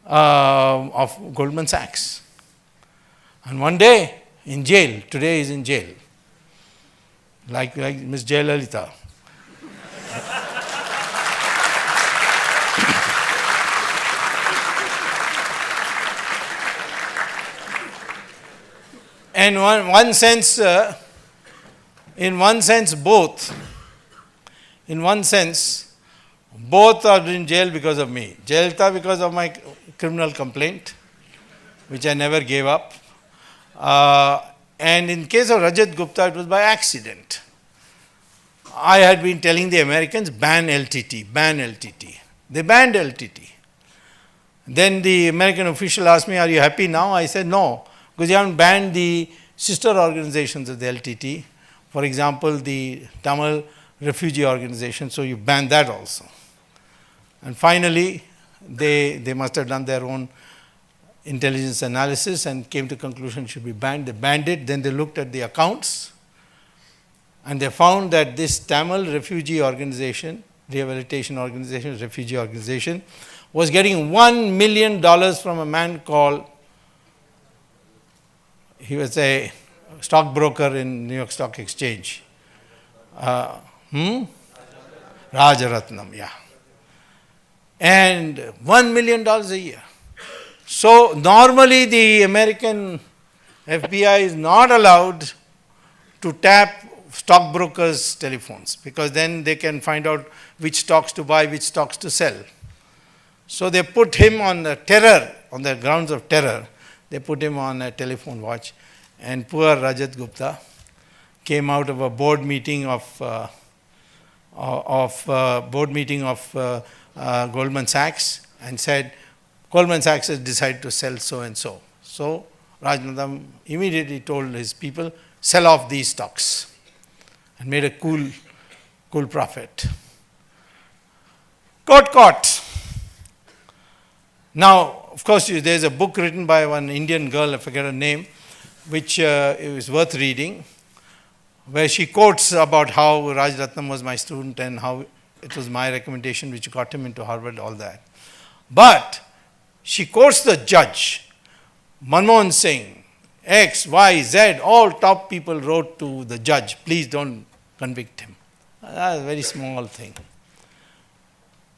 of Goldman Sachs. And one day in jail, today he's in jail, like Ms. Jayalalitha. And in one sense, both are in jail because of me. Jayalalitha because of my criminal complaint, which I never gave up. And in case of Rajat Gupta, it was by accident. I had been telling the Americans, ban LTT, ban LTT. They banned LTT. Then the American official asked me, are you happy now? I said, no, because you haven't banned the sister organizations of the LTT. For example, the Tamil refugee organization, so you banned that also. And finally, they must have done their own intelligence analysis and came to conclusion it should be banned. They banned it. Then they looked at the accounts and they found that this Tamil refugee organization, rehabilitation organization, refugee organization, was getting $1 million from a man called, he was a stockbroker in New York Stock Exchange. Rajaratnam, yeah. And $1 million a year. So normally the American FBI is not allowed to tap stockbrokers' telephones because then they can find out which stocks to buy, which stocks to sell. So they put him on the terror, on the grounds of terror, they put him on a telephone watch. And poor Rajat Gupta came out of a board meeting of Goldman Sachs and said, Goldman Sachs has decided to sell so and so. So Rajanathan immediately told his people, sell off these stocks, and made a cool profit. Got caught. Now, of course, there's a book written by one Indian girl, I forget her name, which is worth reading, where she quotes about how Rajaratnam was my student and how it was my recommendation which got him into Harvard, all that. But she quotes the judge, Manmohan Singh, X, Y, Z, all top people wrote to the judge, please don't convict him. That's a very small thing.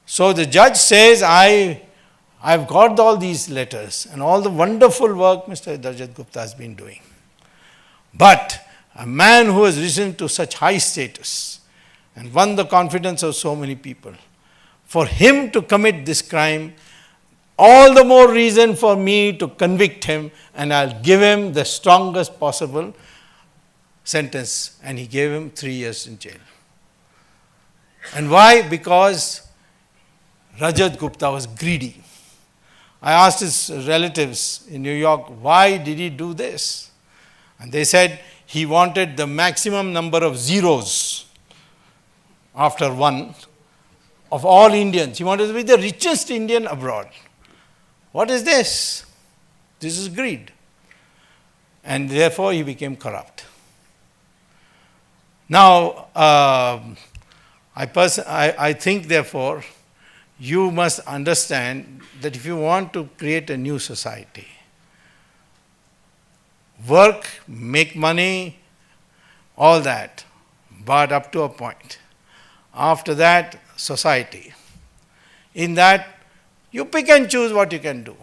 So the judge says, I've got all these letters and all the wonderful work Mr. Rajat Gupta has been doing. But a man who has risen to such high status and won the confidence of so many people, for him to commit this crime, all the more reason for me to convict him, and I'll give him the strongest possible sentence. And he gave him 3 years in jail. And why? Because Rajat Gupta was greedy. I asked his relatives in New York, why did he do this? And they said he wanted the maximum number of zeros after one of all Indians. He wanted to be the richest Indian abroad. What is this? This is greed. And therefore he became corrupt. Now, I think therefore, you must understand that if you want to create a new society, work, make money, all that, but up to a point. After that, society. In that, you pick and choose what you can do.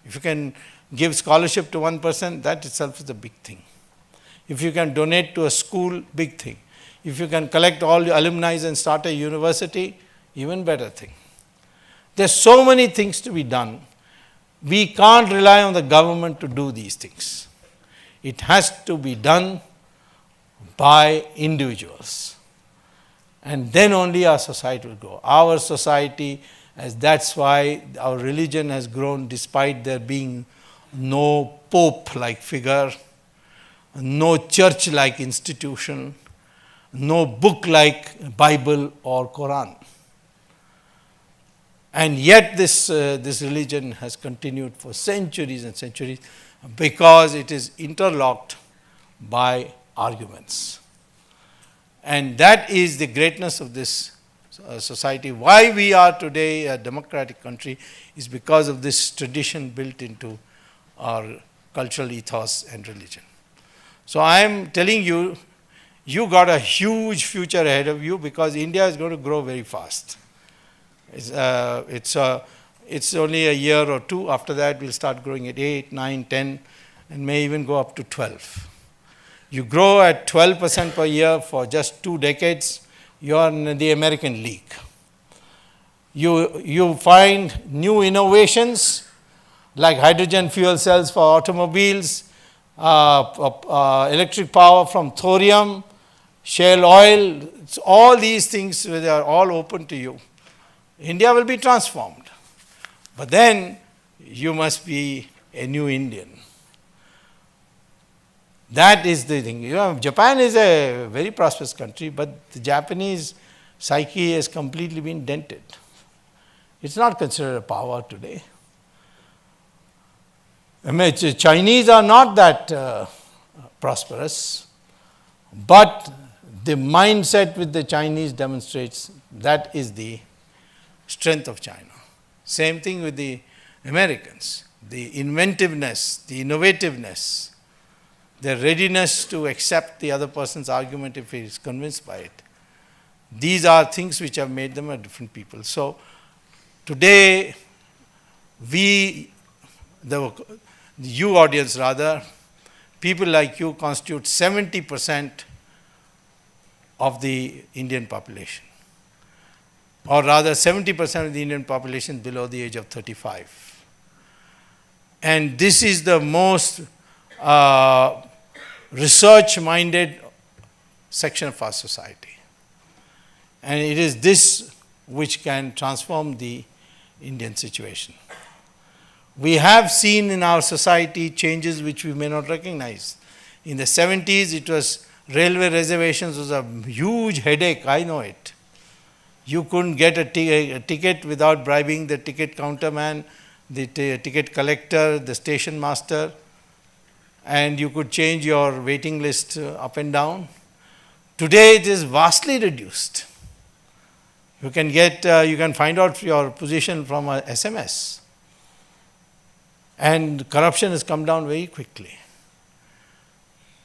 If you can give scholarship to one person, that itself is a big thing. If you can donate to a school, big thing. If you can collect all your alumni and start a university, even better thing. There's so many things to be done. We can't rely on the government to do these things. It has to be done by individuals. And then only our society will grow. Our society, as that's why our religion has grown despite there being no pope-like figure, no church-like institution, no book like Bible or Quran. And yet this religion has continued for centuries and centuries because it is interlocked by arguments. And that is the greatness of this society. Why we are today a democratic country is because of this tradition built into our cultural ethos and religion. So I am telling you, you got a huge future ahead of you because India is going to grow very fast. It's only a year or two. After that, we'll start growing at 8, 9, 10, and may even go up to 12. You grow at 12% per year for just 2 decades, you're in the American league. You find new innovations like hydrogen fuel cells for automobiles, electric power from thorium, shale oil, all these things, they are all open to you. India will be transformed. But then you must be a new Indian. That is the thing. You know, Japan is a very prosperous country, but the Japanese psyche has completely been dented. It's not considered a power today. I mean, Chinese are not that prosperous, but the mindset with the Chinese demonstrates that is the strength of China. Same thing with the Americans. The inventiveness, the innovativeness, their readiness to accept the other person's argument if he is convinced by it. These are things which have made them a different people. So today, you audience rather, people like you constitute 70% of the Indian population. Or rather 70% of the Indian population below the age of 35. And this is the most research-minded section of our society. And it is this which can transform the Indian situation. We have seen in our society changes which we may not recognize. In the 70s, it was railway reservations was a huge headache, I know it. You couldn't get a ticket without bribing the ticket counter man, the ticket collector, the station master, and you could change your waiting list up and down. Today it is vastly reduced. You can find out your position from a SMS. And corruption has come down very quickly.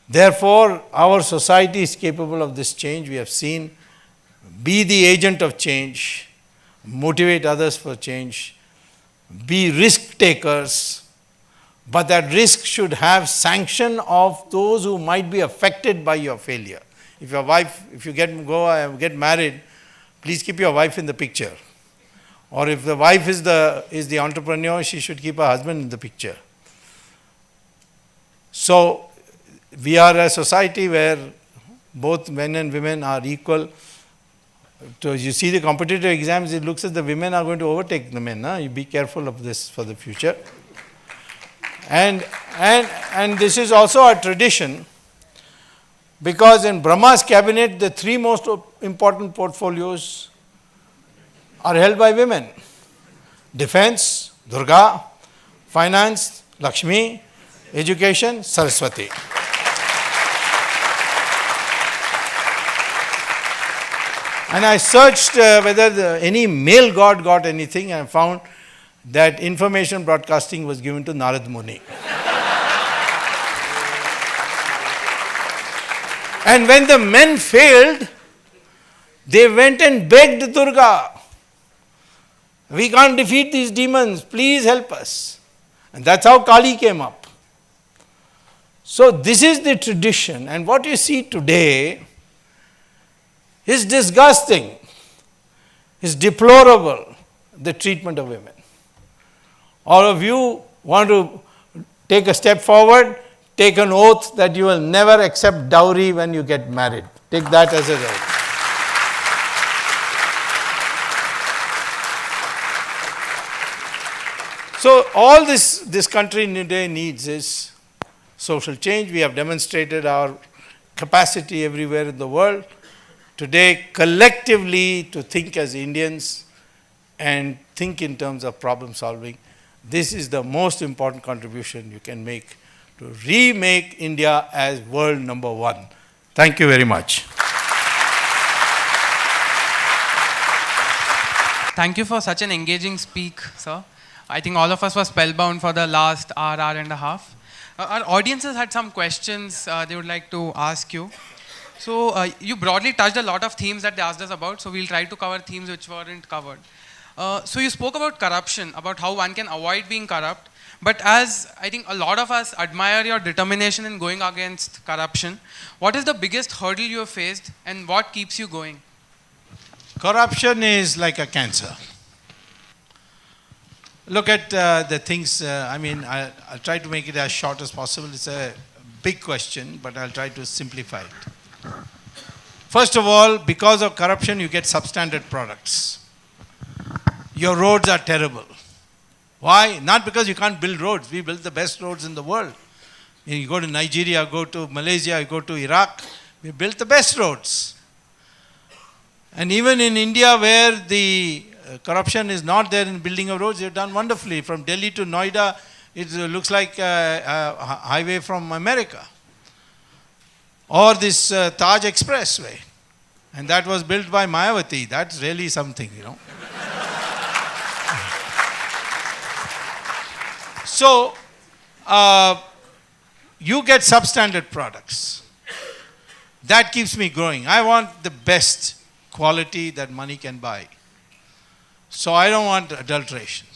Therefore, our society is capable of this change. We have seen, be the agent of change, motivate others for change, be risk takers, but that risk should have sanction of those who might be affected by your failure. If you get married, please keep your wife in the picture. Or if the wife is the entrepreneur, she should keep her husband in the picture. So we are a society where both men and women are equal. So you see the competitive exams, it looks as the women are going to overtake the men. You be careful of this for the future. And this is also a tradition, because in Brahma's cabinet, the three most important portfolios are held by women: defense, Durga; finance, Lakshmi; education, Saraswati. And I searched whether any male god got anything, and I found that information broadcasting was given to Narad Muni. And when the men failed, they went and begged Durga, "We can't defeat these demons, please help us." And that's how Kali came up. So this is the tradition, and what you see today is disgusting, is deplorable, the treatment of women. All of you want to take a step forward, take an oath that you will never accept dowry when you get married. Take that as a oath. So all this country today needs is social change. We have demonstrated our capacity everywhere in the world. Today, collectively, to think as Indians and think in terms of problem solving, this is the most important contribution you can make to remake India as world number one. Thank you very much. Thank you for such an engaging speak, sir. I think all of us were spellbound for the last hour and a half. Our audiences had some questions they would like to ask you. So you broadly touched a lot of themes that they asked us about, so we'll try to cover themes which weren't covered. So you spoke about corruption, about how one can avoid being corrupt, but as I think a lot of us admire your determination in going against corruption, what is the biggest hurdle you have faced and what keeps you going? Corruption is like a cancer. Look at the things, I'll try to make it as short as possible. It's a big question, but I'll try to simplify it. First of all, because of corruption, you get substandard products. Your roads are terrible. Why? Not because you can't build roads. We build the best roads in the world. You go to Nigeria, go to Malaysia, go to Iraq, we built the best roads. And even in India, where the corruption is not there in building of roads, they've done wonderfully. From Delhi to Noida, it looks like a highway from America. Or this Taj Expressway. And that was built by Mayawati. That's really something, So, you get substandard products. That keeps me growing. I want the best quality that money can buy. So I don't want adulteration.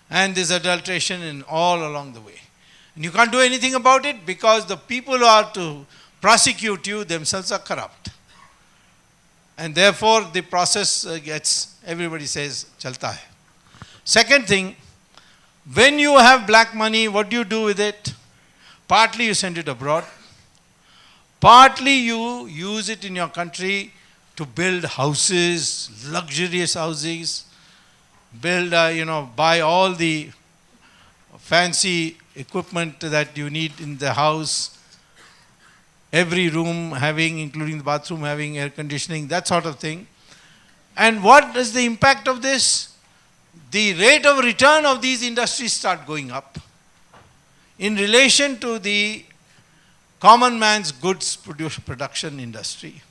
And there's adulteration in all along the way. And you can't do anything about it because the people who are to prosecute you themselves are corrupt. And therefore the process everybody says, chalta hai. Second thing, when you have black money, what do you do with it? Partly you send it abroad. Partly you use it in your country to build houses, luxurious houses, build, buy all the fancy equipment that you need in the house, every room having, including the bathroom, having air conditioning, that sort of thing. And what is the impact of this? The rate of return of these industries start going up in relation to the common man's goods production industry.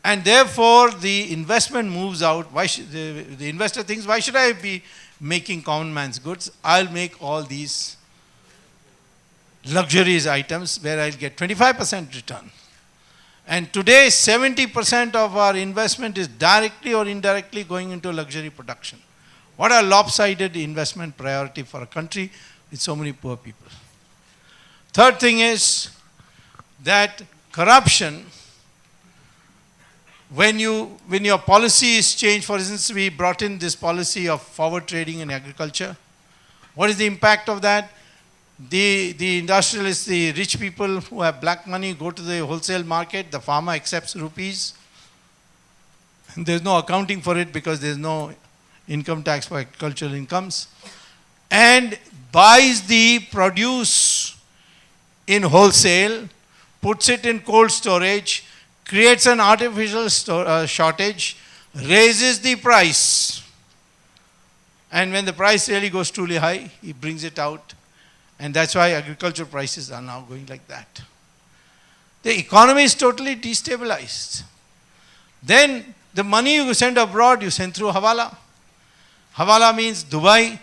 And therefore, the investment moves out. The investor thinks, why should I be making common man's goods? I'll make all these luxurious items where I'll get 25% return. And today, 70% of our investment is directly or indirectly going into luxury production. What a lopsided investment priority for a country with so many poor people. Third thing is that corruption when your policy is changed, for instance, we brought in this policy of forward trading in agriculture. What is the impact of that? The industrialists, the rich people who have black money go to the wholesale market, the farmer accepts rupees. There's no accounting for it because there's no income tax for agricultural incomes. And buys the produce in wholesale, puts it in cold storage, creates an artificial shortage, raises the price. And when the price really goes truly high, he brings it out. And that's why agricultural prices are now going like that. The economy is totally destabilized. Then the money you send abroad, you send through Hawala. Hawala means Dubai.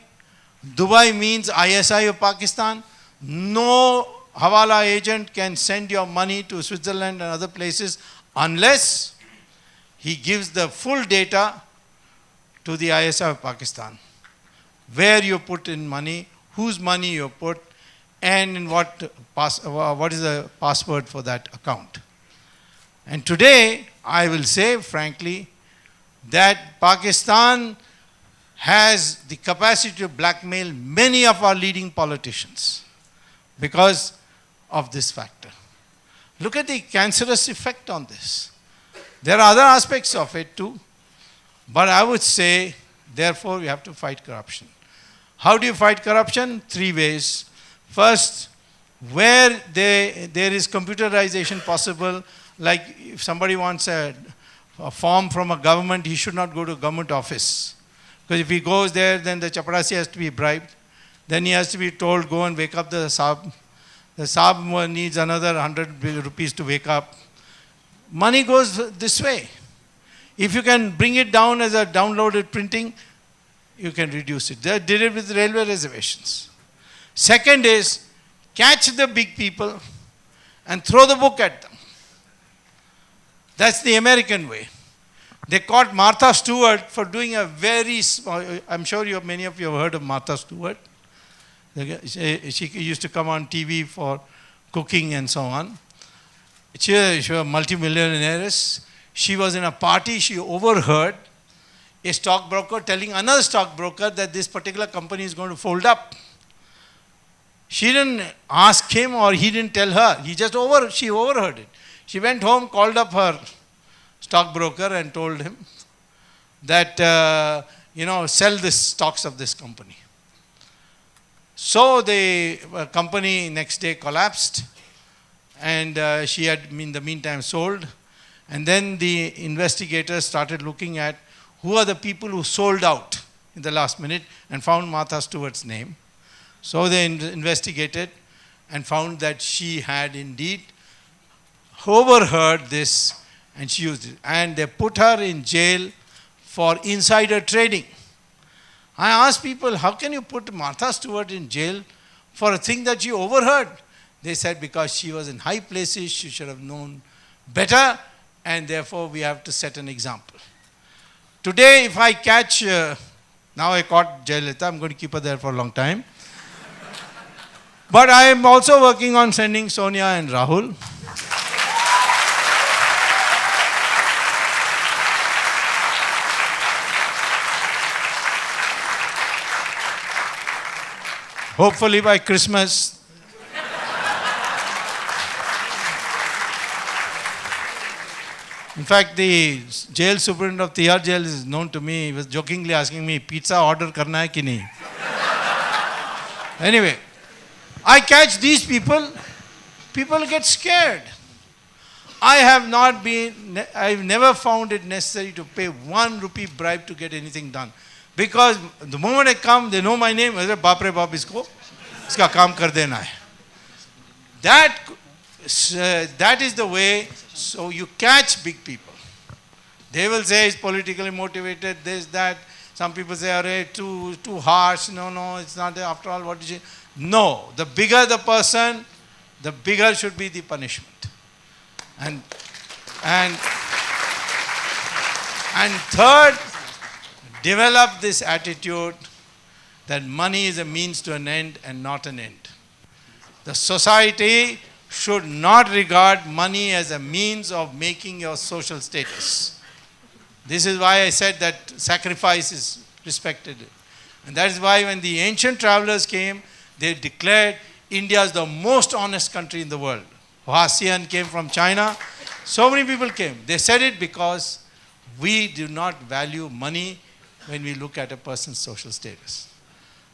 Dubai means ISI of Pakistan. No Hawala agent can send your money to Switzerland and other places unless he gives the full data to the ISI of Pakistan. Where you put in money, whose money you put, and in what is the password for that account. And today, I will say frankly, that Pakistan has the capacity to blackmail many of our leading politicians because of this factor. Look at the cancerous effect on this. There are other aspects of it too, but I would say, therefore, we have to fight corruption. How do you fight corruption? 3 ways. First, where there is computerization possible, like if somebody wants a form from a government, he should not go to a government office. Because if he goes there, then the chaparasi has to be bribed. Then he has to be told, go and wake up the Saab. The Saab needs another 100 rupees to wake up. Money goes this way. If you can bring it down as a downloaded printing, you can reduce it. They did it with railway reservations. Second is, catch the big people and throw the book at them. That's the American way. They caught Martha Stewart for doing a very small, I'm sure many of you have heard of Martha Stewart. She used to come on TV for cooking and so on. She was a multimillionaire. She was in a party, she overheard a stockbroker telling another stockbroker that this particular company is going to fold up. She didn't ask him or he didn't tell her. She overheard it. She went home, called up her stockbroker and told him that, sell the stocks of this company. So the company next day collapsed and she had in the meantime sold. And then the investigators started looking at who are the people who sold out in the last minute and found Martha Stewart's name. So they investigated and found that she had indeed overheard this and she used it. And they put her in jail for insider trading. I asked people, how can you put Martha Stewart in jail for a thing that you overheard? They said because she was in high places, she should have known better, and therefore we have to set an example. Today, if I catch, now I caught Jayalalitha, I'm going to keep her there for a long time. But I am also working on sending Sonia and Rahul. Hopefully by Christmas. In fact, the jail superintendent of Tihar jail is known to me. He was jokingly asking me, pizza order karna hai ki nahi? Anyway, I catch these people, people get scared. I've never found it necessary to pay 1 rupee bribe to get anything done. Because the moment I come, they know my name. I say, Baap re baap, iska kaam kar dena hai. That is the way. So you catch big people. They will say it's politically motivated, this, that. Some people say, arey, too harsh. No, it's not. After all, what is it? No. The bigger the person, the bigger should be the punishment. And third, develop this attitude that money is a means to an end and not an end. The society should not regard money as a means of making your social status. This is why I said that sacrifice is respected. And that is why when the ancient travelers came, they declared India is the most honest country in the world. Hsian came from China. So many people came. They said it because we do not value money when we look at a person's social status.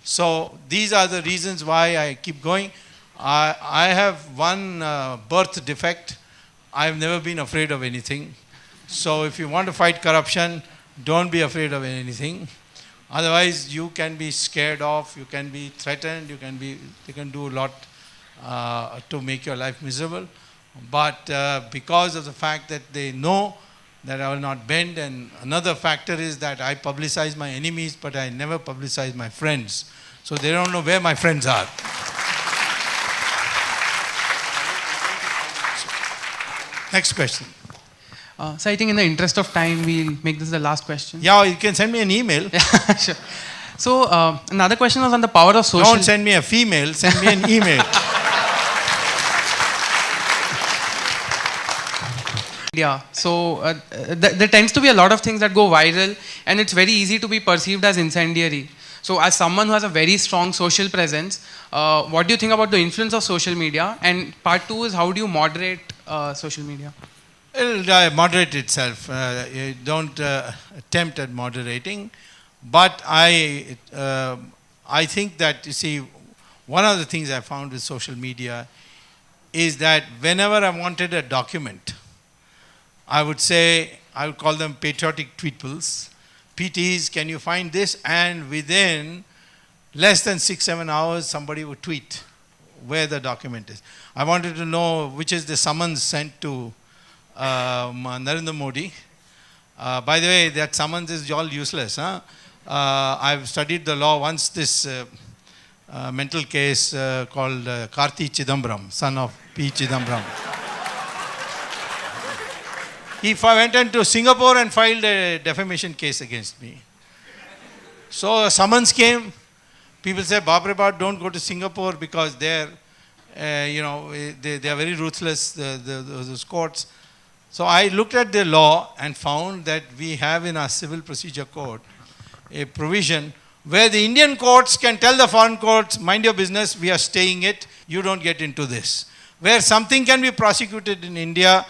So these are the reasons why I keep going. I have one birth defect. I've never been afraid of anything. So if you want to fight corruption, don't be afraid of anything. Otherwise, you can be scared off, you can be threatened, they can do a lot to make your life miserable. But because of the fact that they know that I will not bend, and another factor is that I publicize my enemies, but I never publicize my friends. So they don't know where my friends are. Next question. So I think in the interest of time, we'll make this the last question. Yeah, you can send me an email. Sure. So another question was on the power of social... Don't send me a female, send me an email. Yeah, so there tends to be a lot of things that go viral, and it's very easy to be perceived as incendiary. So as someone who has a very strong social presence, what do you think about the influence of social media? And part two is, how do you moderate social media? It'll moderate itself. You don't attempt at moderating. But I think that, you see, one of the things I found with social media is that whenever I wanted a document, I would call them patriotic tweetbles. PTs, can you find this? And within less than 6-7 hours, somebody would tweet where the document is. I wanted to know which is the summons sent to Narendra Modi. By the way, that summons is all useless. Huh? I've studied the law once. This mental case called Karti Chidambaram, son of P. Chidambaram. He went into Singapore and filed a defamation case against me. So a summons came. People say, Babre, don't go to Singapore because they're, they are very ruthless, those courts. So I looked at the law and found that we have in our Civil Procedure Code a provision where the Indian courts can tell the foreign courts, mind your business, we are staying it, you don't get into this. Where something can be prosecuted in India,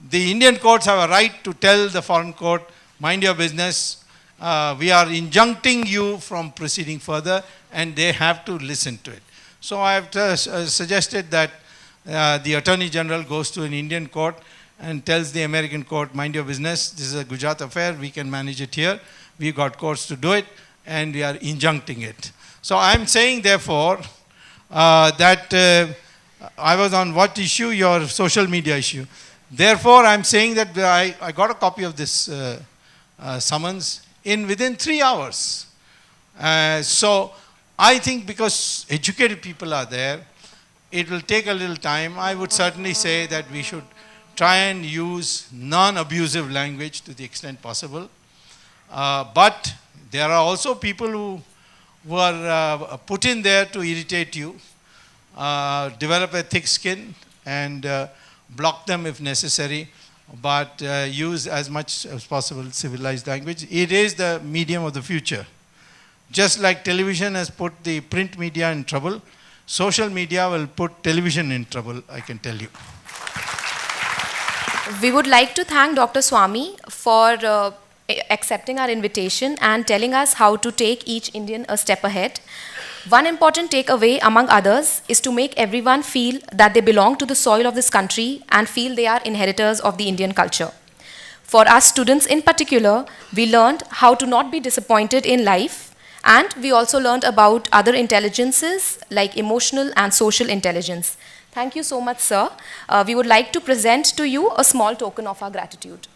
the Indian courts have a right to tell the foreign court, mind your business, we are injuncting you from proceeding further, and they have to listen to it. So I have suggested that the Attorney General goes to an Indian court and tells the American court, mind your business, this is a Gujarat affair, we can manage it here, we've got courts to do it, and we are injuncting it. So I'm saying, therefore, that I was on what issue? Your social media issue. Therefore, I'm saying that I got a copy of this summons within 3 hours. So I think because educated people are there, it will take a little time. I would certainly say that we should try and use non-abusive language to the extent possible. But there are also people who are put in there to irritate you, develop a thick skin, and block them if necessary, but use as much as possible civilized language. It is the medium of the future. Just like television has put the print media in trouble, social media will put television in trouble, I can tell you. We would like to thank Dr. Swamy for accepting our invitation and telling us how to take each Indian a step ahead. One important takeaway, among others, is to make everyone feel that they belong to the soil of this country and feel they are inheritors of the Indian culture. For us students in particular, we learned how to not be disappointed in life, and we also learned about other intelligences like emotional and social intelligence. Thank you so much, sir. We would like to present to you a small token of our gratitude.